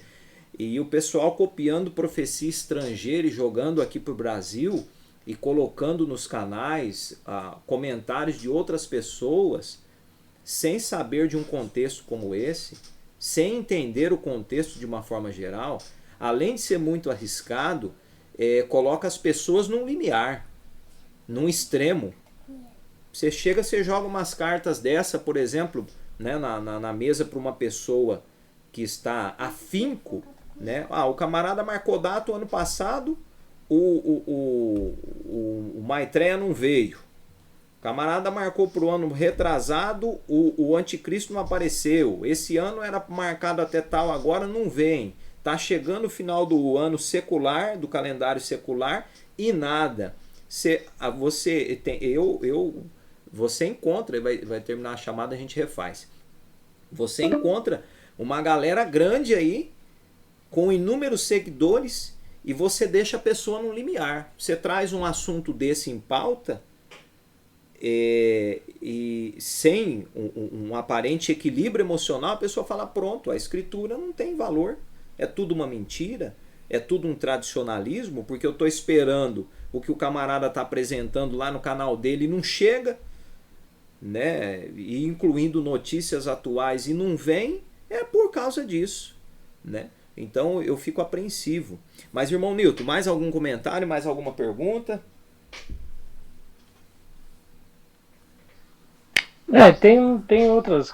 e o pessoal copiando profecia estrangeira e jogando aqui para o Brasil e colocando nos canais comentários de outras pessoas, sem saber de um contexto como esse, sem entender o contexto de uma forma geral, além de ser muito arriscado, coloca as pessoas num limiar, num extremo. Você chega, você joga umas cartas dessa, por exemplo, né, na mesa para uma pessoa que está afinco, né? O camarada marcou data o ano passado, o Maitreya não veio. O camarada marcou para o ano retrasado, o anticristo não apareceu. Esse ano era marcado até tal, agora não vem. Tá chegando o final do ano secular, do calendário secular, e nada. Você encontra, vai terminar a chamada, a gente refaz. Você encontra uma galera grande aí, com inúmeros seguidores, e você deixa a pessoa no limiar. Você traz um assunto desse em pauta, e sem um aparente equilíbrio emocional, a pessoa fala, pronto, a escritura não tem valor, é tudo uma mentira, é tudo um tradicionalismo, porque eu estou esperando o que o camarada está apresentando lá no canal dele e não chega, né? E incluindo notícias atuais e não vem, é por causa disso, né? Então eu fico apreensivo. Mas, irmão Nilton, mais algum comentário, mais alguma pergunta? Tem outras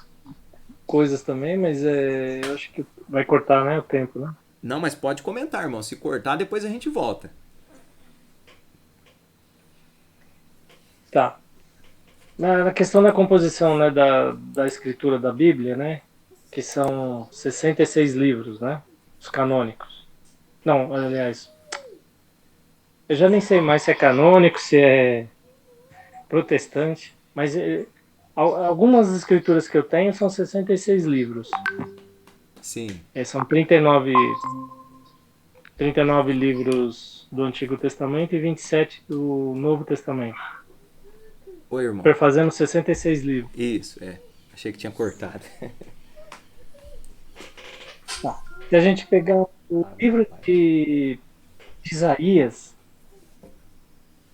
coisas também, mas eu acho que vai cortar, né, o tempo, né? Não, mas pode comentar, irmão. Se cortar, depois a gente volta. Tá. Na questão da composição, né, da escritura da Bíblia, né, que são 66 livros, né, os canônicos. Não, aliás, eu já nem sei mais se é canônico, se é protestante, mas algumas escrituras que eu tenho são 66 livros. Sim. São 39 livros do Antigo Testamento e 27 do Novo Testamento. Oi, irmão. Fazendo 66 livros. Isso, achei que tinha cortado. Tá. Se a gente pegar o livro de Isaías,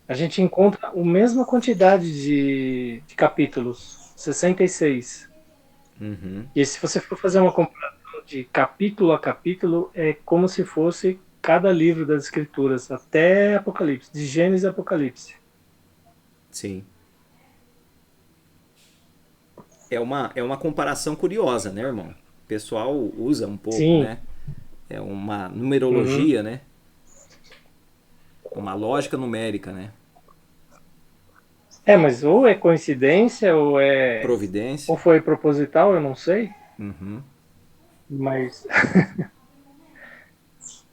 a gente encontra a mesma quantidade de capítulos, 66. Uhum. E se você for fazer uma comparação de capítulo a capítulo, é como se fosse cada livro das Escrituras, até Apocalipse, de Gênesis a Apocalipse. Sim. É uma comparação curiosa, né, irmão? O pessoal usa um pouco, Sim. né? É uma numerologia, né? Uma lógica numérica, né? Mas ou é coincidência, Providência. ou foi proposital, eu não sei. Uhum. Mas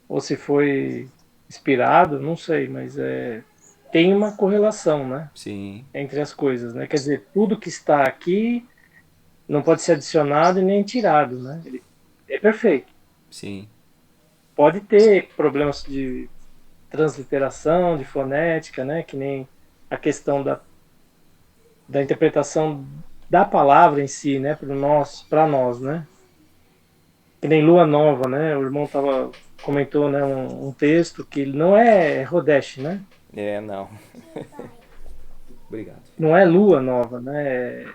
ou se foi inspirado, não sei, mas tem uma correlação, né? Sim. Entre as coisas, né? Quer dizer, tudo que está aqui não pode ser adicionado e nem tirado, né? Ele é perfeito. Sim. Pode ter problemas de transliteração, de fonética, né? Que nem a questão da interpretação da palavra em si, né? Para nós, né? Que nem Lua Nova, né? O irmão comentou, né? Um texto que não é Rodesh, né? Não. Obrigado. Não é Lua Nova, né?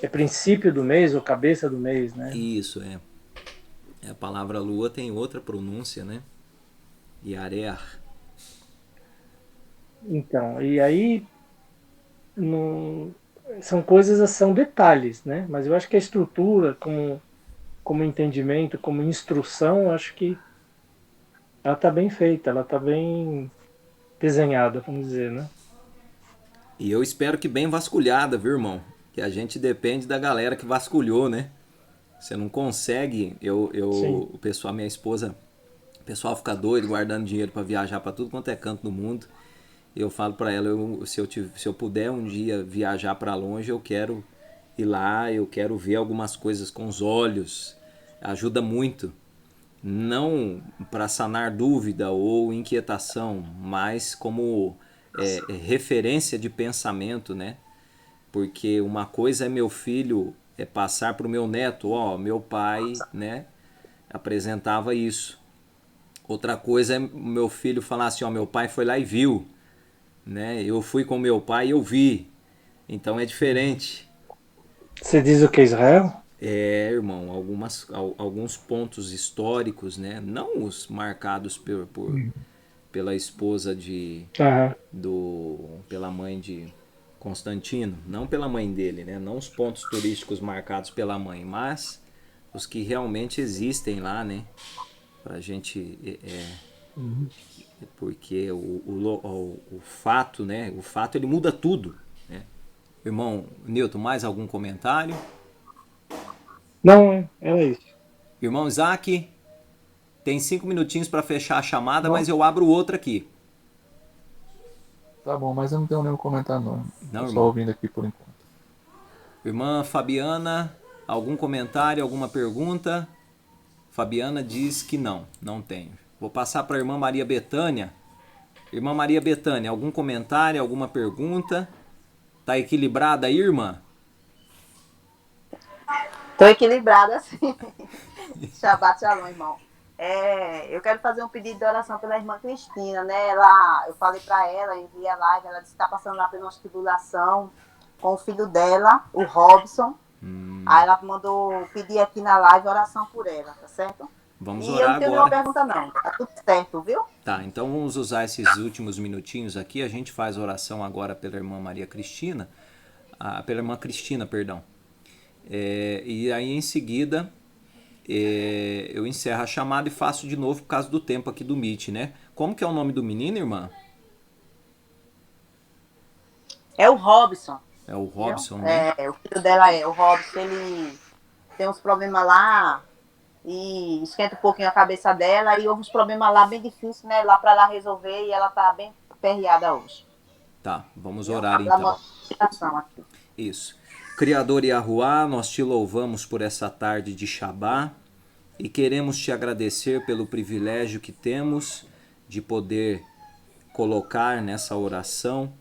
É princípio do mês ou cabeça do mês, né? Isso, A palavra lua tem outra pronúncia, né? Yarear. Então, e aí são coisas, são detalhes, né? Mas eu acho que a estrutura, como entendimento, como instrução, eu acho que ela está bem feita, ela está bem desenhada, vamos dizer, né? E eu espero que bem vasculhada, viu, irmão? Que a gente depende da galera que vasculhou, né? Você não consegue, o pessoal, minha esposa, o pessoal fica doido guardando dinheiro para viajar para tudo quanto é canto do mundo. Eu falo para ela, se eu puder um dia viajar para longe, eu quero ir lá, eu quero ver algumas coisas com os olhos. Ajuda muito. Não para sanar dúvida ou inquietação, mas como referência de pensamento, né? Porque uma coisa é meu filho passar para o meu neto, meu pai, né, apresentava isso. Outra coisa é meu filho falar assim, meu pai foi lá e viu, né? Eu fui com meu pai e eu vi. Então é diferente. Você diz o que é Israel? Irmão, alguns pontos históricos, né? Não os marcados pela esposa pela mãe de Constantino, não pela mãe dele, né? Não os pontos turísticos marcados pela mãe, mas os que realmente existem lá, né? Pra gente porque o fato, né? O fato ele muda tudo, né? Irmão Newton, mais algum comentário? Não, era isso. Irmão Isaac, tem 5 minutinhos para fechar a chamada, Não. mas eu abro outra aqui. Tá bom, mas eu não tenho nenhum comentário não. Não, Tô só irmão. ouvindo aqui por enquanto. Irmã Fabiana, Algum comentário, alguma pergunta? Fabiana diz que não tenho. Vou passar para a irmã Maria Betânia. Irmã Maria Betânia, algum comentário, alguma pergunta? Tá equilibrada aí, irmã? Tô equilibrada, assim. Shabbat shalom, irmão. Eu quero fazer um pedido de oração pela irmã Cristina, né? Eu falei para ela, enviei a live, ela disse que está passando lá por uma tribulação com o filho dela, o Robson. Aí ela mandou pedir aqui na live oração por ela, tá certo? Vamos E orar eu não tenho agora. nenhuma pergunta, não. Tá tudo certo, viu? Tá, então vamos usar esses últimos minutinhos aqui. A gente faz oração agora pela irmã Maria Cristina. Pela irmã Cristina, perdão. E aí em seguida eu encerro a chamada e faço de novo por causa do tempo aqui do Meet, né? Como que é o nome do menino, irmã? É o Robson. É o Robson, né? O filho dela o Robson, ele tem uns problemas lá e esquenta um pouquinho a cabeça dela e houve uns problemas lá bem difíceis, né? Lá para lá resolver e ela tá bem perreada hoje. Tá, vamos orar então. Aqui. Isso. Criador Yahuwá, nós te louvamos por essa tarde de Shabá e queremos te agradecer pelo privilégio que temos de poder colocar nessa oração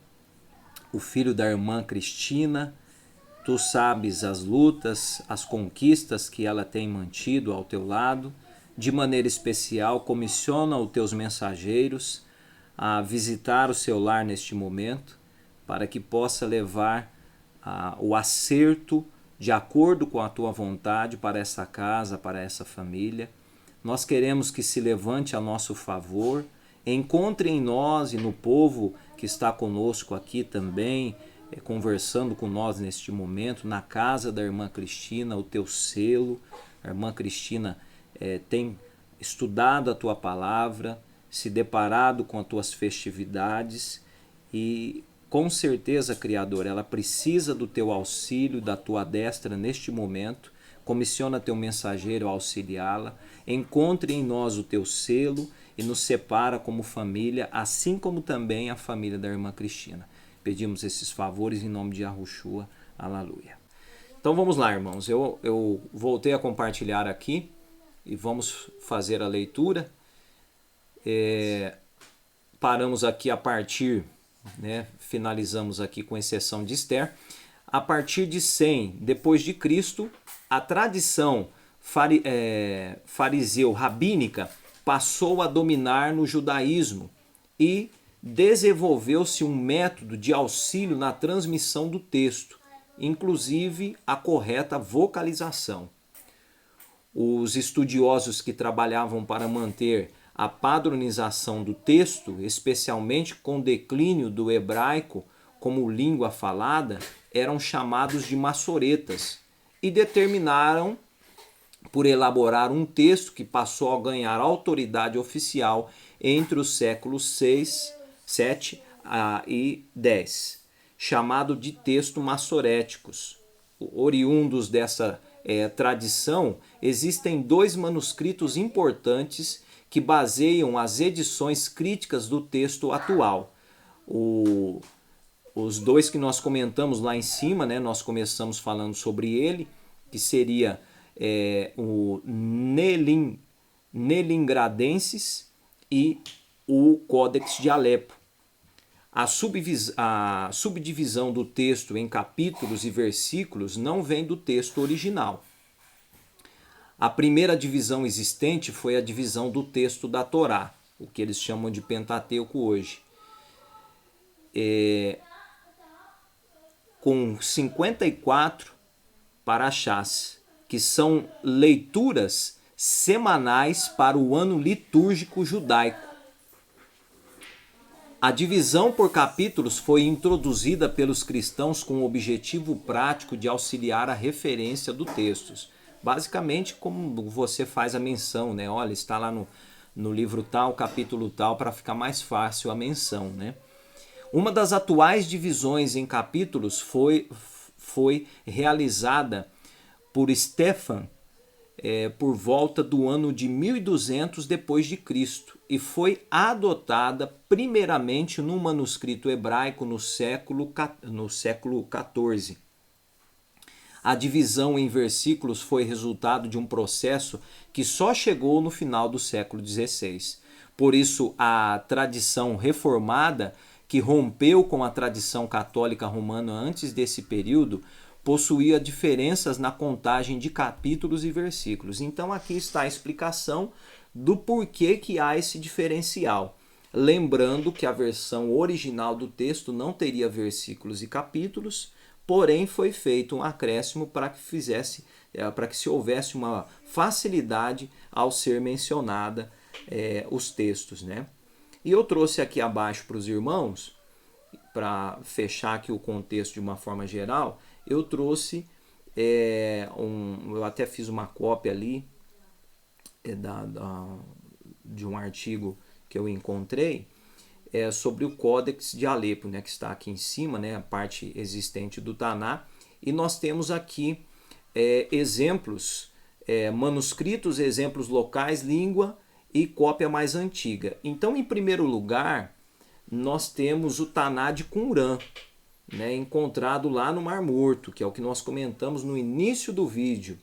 o filho da irmã Cristina. Tu sabes as lutas, as conquistas que ela tem mantido ao teu lado. De maneira especial, comissiona os teus mensageiros a visitar o seu lar neste momento, para que possa levar o acerto de acordo com a tua vontade para essa casa, para essa família. Nós queremos que se levante a nosso favor, encontre em nós e no povo que está conosco aqui também, conversando com nós neste momento, na casa da irmã Cristina, o teu selo. A irmã Cristina tem estudado a tua palavra, se deparado com as tuas festividades e com certeza, Criador, ela precisa do teu auxílio, da tua destra neste momento. Comissiona teu mensageiro a auxiliá-la. Encontre em nós o teu selo e nos separa como família, assim como também a família da irmã Cristina. Pedimos esses favores em nome de Yahushua. Aleluia. Então vamos lá, irmãos. Eu voltei a compartilhar aqui e vamos fazer a leitura. Paramos aqui a partir, finalizamos aqui com exceção de Esther. A partir de 100 depois de Cristo, a tradição fariseu rabínica passou a dominar no judaísmo e desenvolveu-se um método de auxílio na transmissão do texto, inclusive a correta vocalização. Os estudiosos que trabalhavam para manter a padronização do texto, especialmente com o declínio do hebraico como língua falada, eram chamados de massoretas e determinaram por elaborar um texto que passou a ganhar autoridade oficial entre os séculos 6, 7 e 10, chamado de texto massoréticos. Oriundos dessa tradição, existem 2 manuscritos importantes que baseiam as edições críticas do texto atual. Os 2 que nós comentamos lá em cima, nós começamos falando sobre ele, que seria o Nelingradenses e o Códex de Alepo. A subdivisão do texto em capítulos e versículos não vem do texto original. A primeira divisão existente foi a divisão do texto da Torá, o que eles chamam de Pentateuco hoje. Com 54 paraxás, que são leituras semanais para o ano litúrgico judaico. A divisão por capítulos foi introduzida pelos cristãos com o objetivo prático de auxiliar a referência do texto. Basicamente, como você faz a menção, olha, está lá no livro tal, capítulo tal, para ficar mais fácil a menção, Uma das atuais divisões em capítulos foi realizada por Stefan por volta do ano de 1200 depois de Cristo e foi adotada primeiramente num manuscrito hebraico no século XIV. A divisão em versículos foi resultado de um processo que só chegou no final do século XVI. Por isso, a tradição reformada, que rompeu com a tradição católica romana antes desse período, possuía diferenças na contagem de capítulos e versículos. Então aqui está a explicação do porquê que há esse diferencial. Lembrando que a versão original do texto não teria versículos e capítulos, porém foi feito um acréscimo para que se houvesse uma facilidade ao ser mencionada os textos, né? E eu trouxe aqui abaixo para os irmãos, para fechar aqui o contexto de uma forma geral, eu trouxe eu até fiz uma cópia ali de um artigo que eu encontrei sobre o Códex de Alepo, né, que está aqui em cima, né, a parte existente do Taná, e nós temos aqui exemplos, manuscritos, exemplos locais, língua e cópia mais antiga. Então, em primeiro lugar, nós temos o Taná de Qumran, né, encontrado lá no Mar Morto, que é o que nós comentamos no início do vídeo.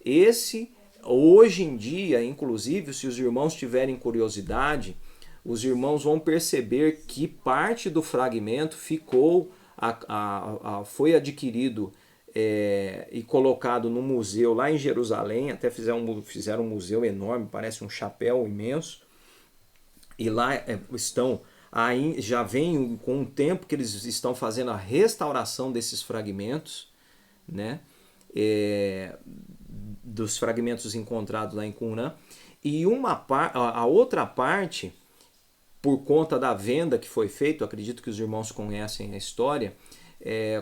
Esse, hoje em dia, inclusive, se os irmãos tiverem curiosidade, os irmãos vão perceber que parte do fragmento ficou, foi adquirido e colocado no museu lá em Jerusalém, até fizeram um museu enorme, parece um chapéu imenso, e lá estão... Aí já vem com um tempo que eles estão fazendo a restauração desses fragmentos, né? Dos fragmentos encontrados lá em Qumran. E a outra parte, por conta da venda que foi feita, acredito que os irmãos conhecem a história,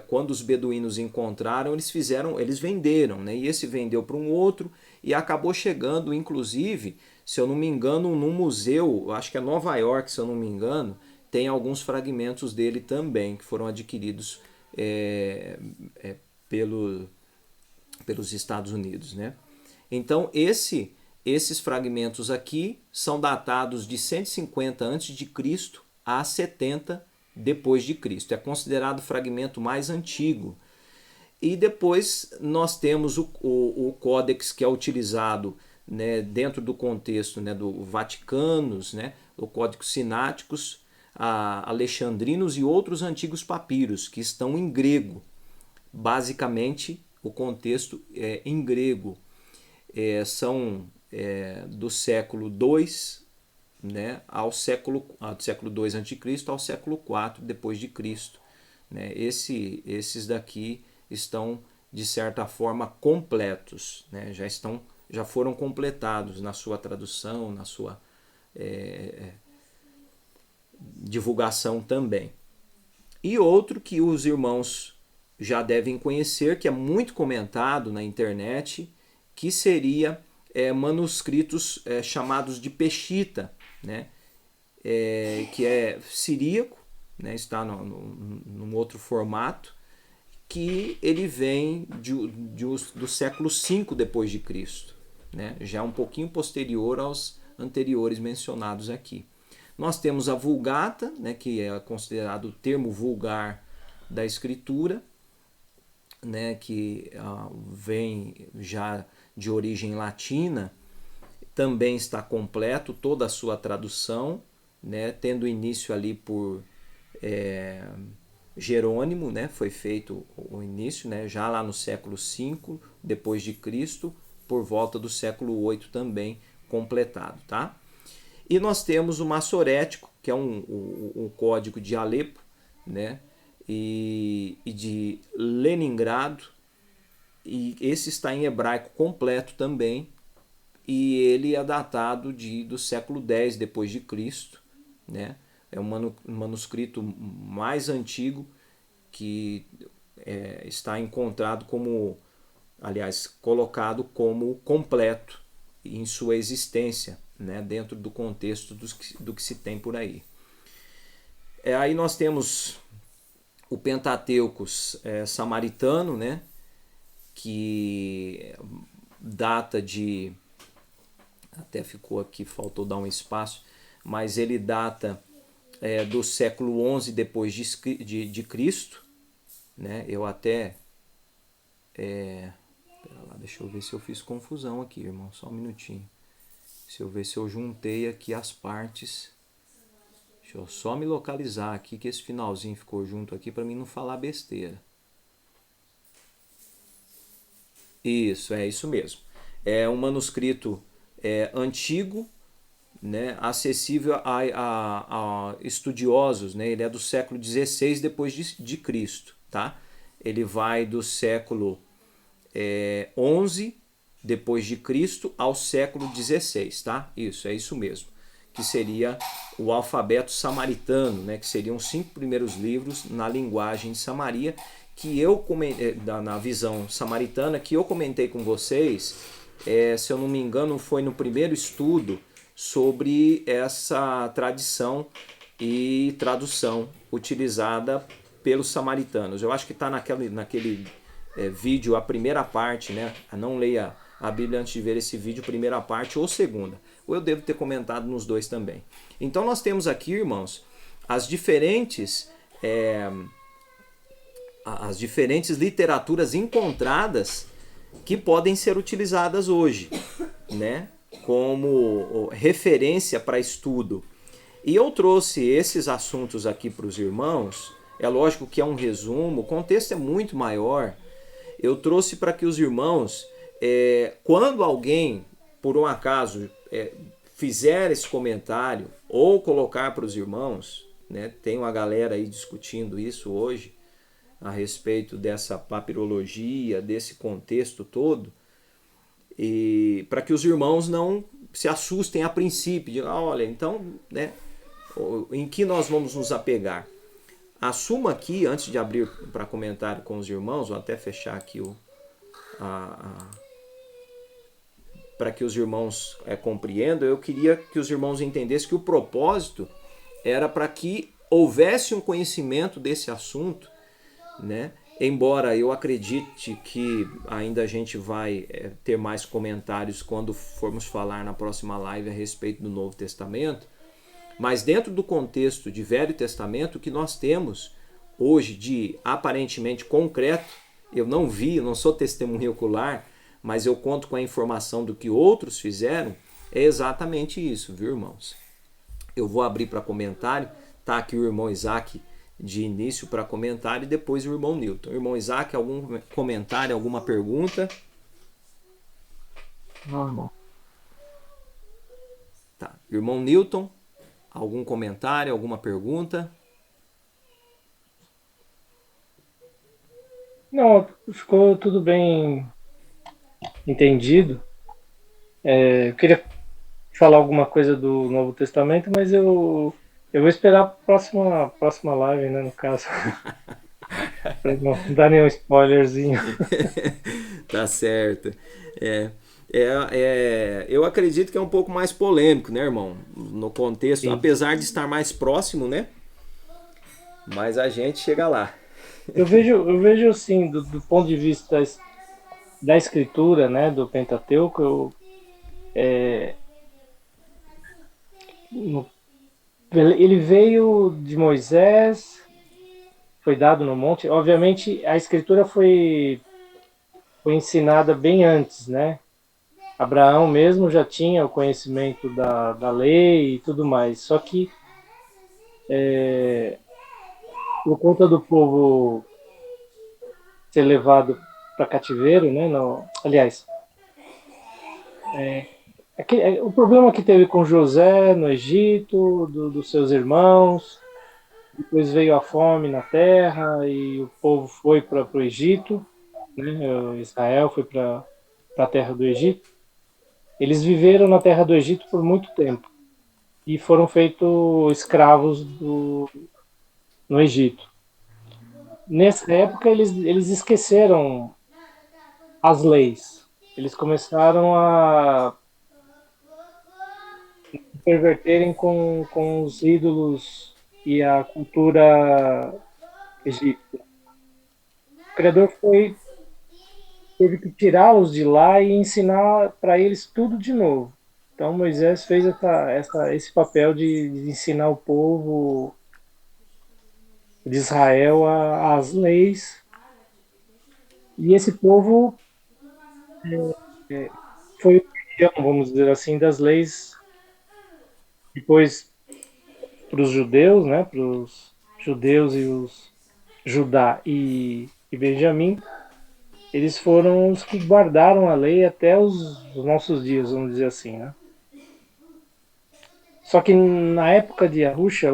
quando os beduínos encontraram, eles venderam, né? E esse vendeu para um outro e acabou chegando, inclusive, se eu não me engano, num museu, acho que é Nova York, se eu não me engano, tem alguns fragmentos dele também, que foram adquiridos pelos Estados Unidos, né? Então, esses fragmentos aqui são datados de 150 a.C. a 70 depois de Cristo. É considerado o fragmento mais antigo. E depois nós temos o códex que é utilizado, né, dentro do contexto, né, do Vaticanos, né, o Código Sináticos, Alexandrinos e outros antigos papiros que estão em grego. Basicamente, o contexto é em grego. São do século II, né, do século II a.C. ao século IV depois de Cristo, né? Esses daqui estão de certa forma completos, né? Já foram completados na sua tradução, na sua divulgação também. E outro que os irmãos já devem conhecer, que é muito comentado na internet, que seria manuscritos chamados de Peshita, né? Que é siríaco, né? Está num outro formato, que ele vem do século V depois de Cristo, né? Já um pouquinho posterior aos anteriores mencionados aqui. Nós temos a Vulgata, né, que é considerado o termo vulgar da Escritura, né, que vem já de origem latina, também está completo toda a sua tradução, né, tendo início ali por Jerônimo, né, foi feito o início, né, já lá no século V depois de Cristo, por volta do século VIII também completado, tá? E nós temos o Massorético, que é um código de Alepo, né, e de Leningrado, e esse está em hebraico completo também, e ele é datado do século X depois de Cristo, né? É um manuscrito mais antigo que está encontrado colocado como completo em sua existência, né? Dentro do contexto do que se tem por aí. Aí nós temos o Pentateuco samaritano, né? Que data de... Até ficou aqui, faltou dar um espaço, mas ele data do século XI depois de Cristo, né? Eu até Pera lá, deixa eu ver se eu fiz confusão aqui, irmão. Só um minutinho. Se eu ver se eu juntei aqui as partes. Deixa eu só me localizar aqui, que esse finalzinho ficou junto aqui para mim não falar besteira. Isso, é isso mesmo. É um manuscrito antigo, né, acessível a estudiosos, né? Ele é do século XVI depois de Cristo, tá? Ele vai do século XI depois de Cristo ao século XVI, tá? Isso, é isso mesmo. Que seria o alfabeto samaritano, né? Que seriam os 5 primeiros livros na linguagem de Samaria, que eu na visão samaritana, que eu comentei com vocês, se eu não me engano, foi no primeiro estudo sobre essa tradição e tradução utilizada pelos samaritanos. Eu acho que está naquele vídeo, a primeira parte, né? Não leia a Bíblia antes de ver esse vídeo, primeira parte ou segunda. Ou eu devo ter comentado nos dois também. Então nós temos aqui, irmãos, as diferentes literaturas encontradas que podem ser utilizadas hoje, né, como referência para estudo. E eu trouxe esses assuntos aqui para os irmãos. É lógico que é um resumo, o contexto é muito maior. Eu trouxe para que os irmãos, quando alguém, por um acaso, fizer esse comentário ou colocar para os irmãos, né, tem uma galera aí discutindo isso hoje, a respeito dessa papirologia, desse contexto todo, e para que os irmãos não se assustem a princípio, digam, olha, então, né, em que nós vamos nos apegar? Assuma aqui, antes de abrir para comentário com os irmãos, vou até fechar aqui para que os irmãos compreendam, eu queria que os irmãos entendessem que o propósito era para que houvesse um conhecimento desse assunto, né? Embora eu acredite que ainda a gente vai ter mais comentários quando formos falar na próxima live a respeito do Novo Testamento, mas dentro do contexto de Velho Testamento, o que nós temos hoje de aparentemente concreto, eu não vi, eu não sou testemunha ocular, mas eu conto com a informação do que outros fizeram, é exatamente isso, viu, irmãos? Eu vou abrir para comentário, tá aqui o irmão Isaac de início para comentário e depois o irmão Newton. Irmão Isaac, algum comentário, alguma pergunta? Não, irmão. Tá. Irmão Newton, algum comentário, alguma pergunta? Não, ficou tudo bem entendido. Eu queria falar alguma coisa do Novo Testamento, mas eu vou esperar a próxima live, né, no caso. Pra não dar nenhum spoilerzinho. Tá certo. Eu acredito que é um pouco mais polêmico, né, irmão? No contexto, sim, apesar de estar mais próximo, né? Mas a gente chega lá. Eu vejo assim, do ponto de vista da escritura, né, do Pentateuco, ele veio de Moisés, foi dado no monte. Obviamente, a escritura foi ensinada bem antes, né? Abraão mesmo já tinha o conhecimento da lei e tudo mais. Só que, por conta do povo ser levado para cativeiro, né? Aliás, o problema que teve com José no Egito, dos seus irmãos, depois veio a fome na terra e o povo foi para o Egito, né? Israel foi para a terra do Egito. Eles viveram na terra do Egito por muito tempo e foram feitos escravos no Egito. Nessa época eles esqueceram as leis. Eles começaram a perverterem com os ídolos e a cultura egípcia. O Criador teve que tirá-los de lá e ensinar para eles tudo de novo. Então Moisés fez esse papel de ensinar o povo de Israel as leis E esse povo foi o guardião, vamos dizer assim, das leis depois para os judeus, né, para os judeus e os Judá e Benjamim, eles foram os que guardaram a lei até os nossos dias, vamos dizer assim, né? Só que na época de Yahusha,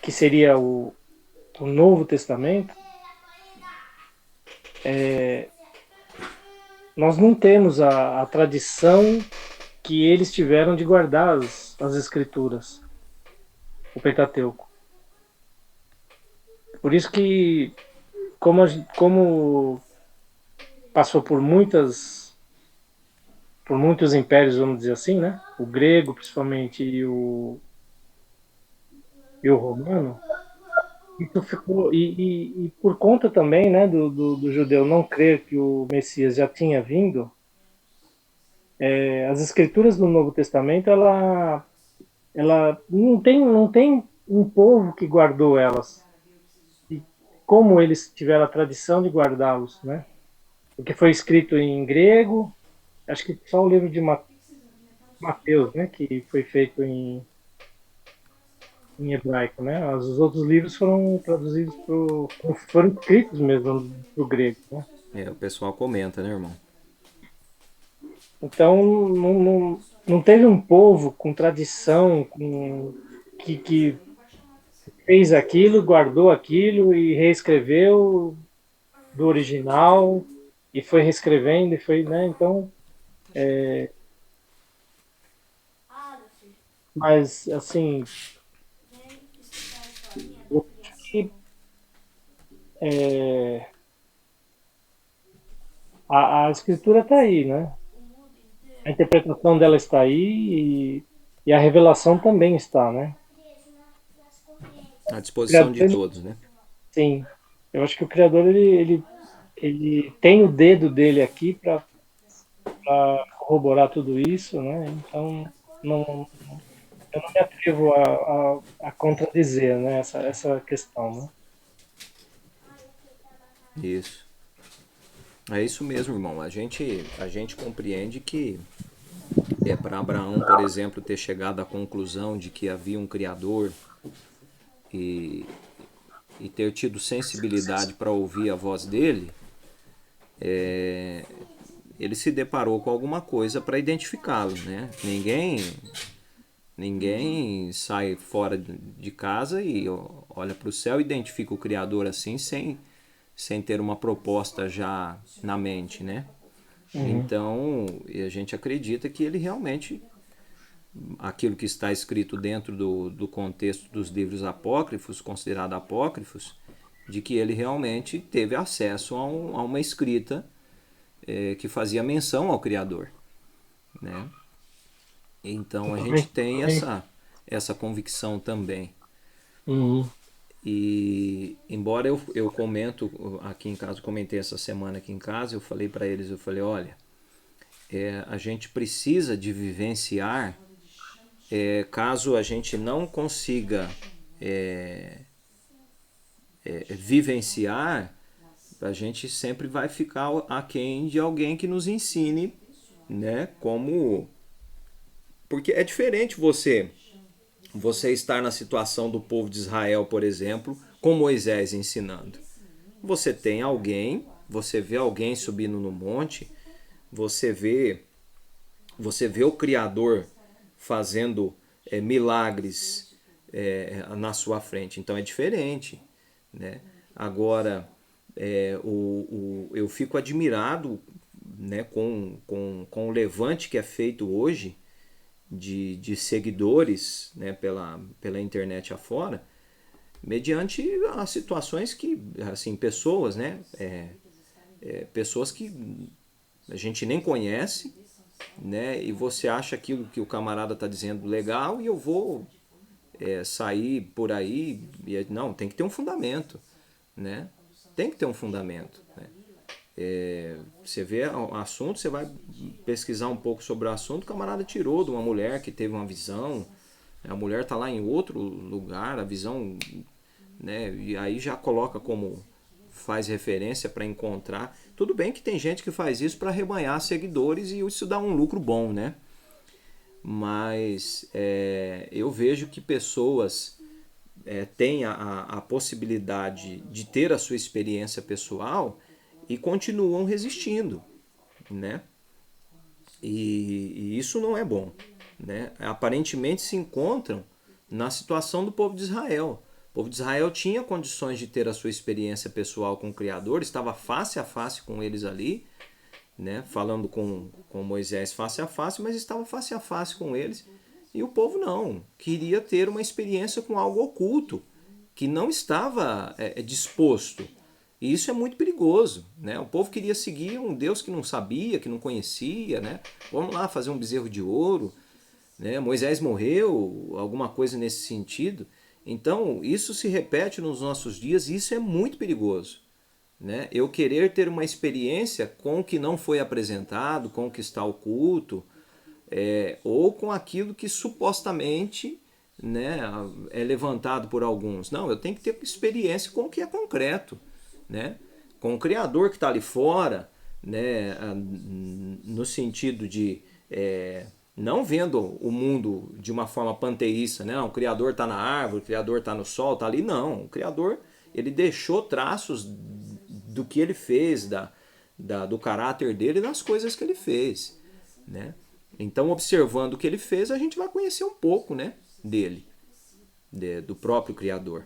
que seria o Novo Testamento, nós não temos a tradição que eles tiveram de guardar as escrituras, o Pentateuco. Por isso que, como passou por muitos impérios, vamos dizer assim, né? O grego, principalmente, e o romano, isso ficou, e por conta também, né, do judeu não crer que o Messias já tinha vindo, as escrituras do Novo Testamento, ela não tem um povo que guardou elas, e como eles tiveram a tradição de guardá-los, né? Porque foi escrito em grego, acho que só o livro de Mateus, né, que foi feito em hebraico, né? Os outros livros foram traduzidos foram escritos mesmo para o grego, né? O pessoal comenta, né, irmão? Então não teve um povo com tradição, que fez aquilo, guardou aquilo e reescreveu do original e foi reescrevendo e foi, né? Então, mas assim, eu acho que é, a escritura está aí, né? A interpretação dela está aí e a revelação também está, né? À O disposição Criador, de todos, né? sim, eu acho que o Criador ele tem o dedo dele aqui para corroborar tudo isso, né? Então não, eu não me atrevo a contradizer, né, essa questão, né? Isso. É isso mesmo, irmão. A gente compreende que para Abraão, por exemplo, ter chegado à conclusão de que havia um Criador e, e ter tido sensibilidade para ouvir a voz dele, ele se deparou com alguma coisa para identificá-lo, né? Ninguém sai fora de casa e olha para o céu e identifica o Criador assim sem ter uma proposta já na mente, né? Uhum. Então, a gente acredita que ele realmente, aquilo que está escrito dentro do contexto dos livros apócrifos, considerados apócrifos, de que ele realmente teve acesso a uma escrita que fazia menção ao Criador, né? Então a gente tem essa convicção também. Uhum. E embora eu comento aqui em casa, comentei essa semana aqui em casa, eu falei para eles, eu falei, olha, a gente precisa de vivenciar, caso a gente não consiga vivenciar, a gente sempre vai ficar aquém de alguém que nos ensine, né, como... Porque é diferente você estar na situação do povo de Israel, por exemplo, com Moisés ensinando. Você tem alguém, você vê alguém subindo no monte, você vê o Criador fazendo milagres na sua frente. Então é diferente, né? Agora, eu fico admirado, né, com o levante que é feito hoje de seguidores, né, pela internet afora, mediante as situações que, assim, pessoas, né, pessoas que a gente nem conhece, né, e você acha aquilo que o camarada está dizendo legal e eu vou sair por aí, não, tem que ter um fundamento, né, tem que ter um fundamento, né. Você vê o assunto, você vai pesquisar um pouco sobre o assunto, o camarada tirou de uma mulher que teve uma visão, a mulher está lá em outro lugar, a visão, né, e aí já coloca como faz referência para encontrar. Tudo bem que tem gente que faz isso para rebanhar seguidores e isso dá um lucro bom, né? Mas eu vejo que pessoas têm a possibilidade de ter a sua experiência pessoal e continuam resistindo, né? E isso não é bom, né? Aparentemente se encontram na situação do povo de Israel. O povo de Israel tinha condições de ter a sua experiência pessoal com o Criador, estava face a face com eles ali, né? Falando com Moisés face a face, mas estava face a face com eles. E o povo não, queria ter uma experiência com algo oculto, que não estava disposto. E isso é muito perigoso, né? O povo queria seguir um Deus que não sabia, que não conhecia, né? Vamos lá fazer um bezerro de ouro, né? Moisés morreu, alguma coisa nesse sentido. Então, isso se repete nos nossos dias e isso é muito perigoso, né? Eu querer ter uma experiência com o que não foi apresentado, com o que está oculto, ou com aquilo que supostamente, né, é levantado por alguns. Não, eu tenho que ter experiência com o que é concreto, né? Com o Criador que está ali fora, né? No sentido de não vendo o mundo de uma forma panteísta, né? O Criador está na árvore, o Criador está no sol, está ali. Não, o Criador, ele deixou traços do que ele fez, do caráter dele e das coisas que ele fez, né? Então, observando o que ele fez, a gente vai conhecer um pouco, né, dele, do próprio Criador.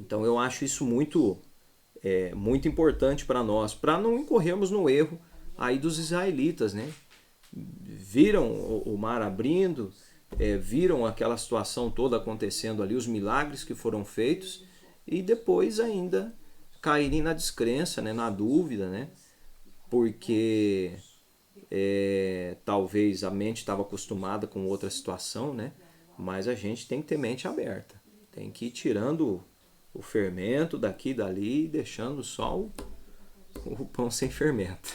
Então, eu acho isso muito importante para nós, para não incorrermos no erro aí dos israelitas, né? Viram o mar abrindo, viram aquela situação toda acontecendo ali, os milagres que foram feitos, e depois ainda caírem na descrença, né, na dúvida, né? Porque talvez a mente estava acostumada com outra situação, né? Mas a gente tem que ter mente aberta, tem que ir tirando o fermento daqui e dali, deixando só o pão sem fermento.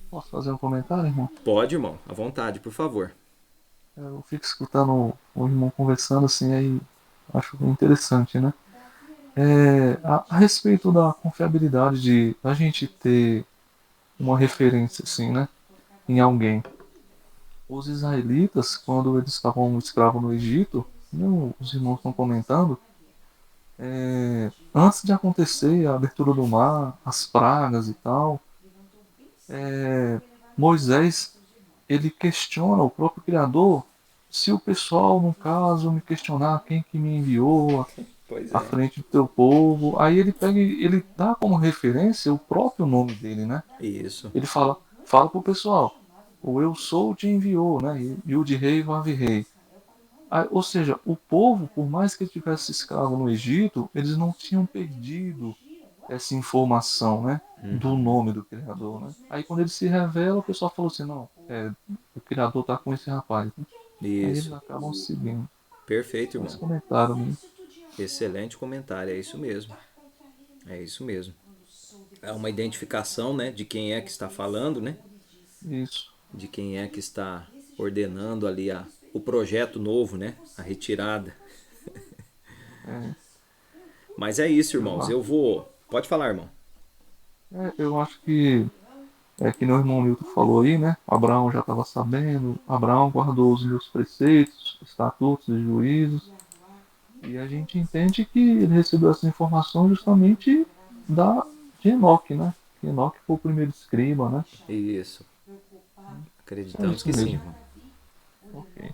Posso fazer um comentário, irmão? Pode, irmão, à vontade, por favor. Eu fico escutando o irmão conversando assim, aí acho interessante, né? A respeito da confiabilidade de a gente ter uma referência assim, né, em alguém. Os israelitas, quando eles estavam escravos no Egito, os irmãos estão comentando, antes de acontecer a abertura do mar, as pragas e tal, Moisés ele questiona o próprio Criador se o pessoal, no caso, me questionar quem que me enviou Pois à é. frente do teu povo, aí ele pega e ele dá como referência o próprio nome dele, né? Isso. Ele fala pro pessoal, o eu sou te enviou, né? E o de rei vav rei. Ou seja, o povo, por mais que ele tivesse escravo no Egito, eles não tinham perdido essa informação, né? Do nome do Criador, né? Aí quando ele se revela, o pessoal falou assim, não, o Criador tá com esse rapaz, né? Aí eles Isso. acabam seguindo. Perfeito, Só esse irmão. comentário, né? Excelente comentário, é isso mesmo. É isso mesmo. É uma identificação, né, de quem é que está falando, né? Isso. De quem é que está ordenando ali o projeto novo, né? A retirada. É, Mas é isso, eu, irmãos. a- Eu vou. Pode falar, irmão. eu acho que nem o irmão Milton falou aí, né? Abraão já estava sabendo, Abraão guardou os meus preceitos, estatutos e juízos, e a gente entende que ele recebeu essa informação justamente de Enoque, né? Que Enoque foi o primeiro escriba, né? Isso. É Acreditamos isso que sim, mesmo. irmão. Ok.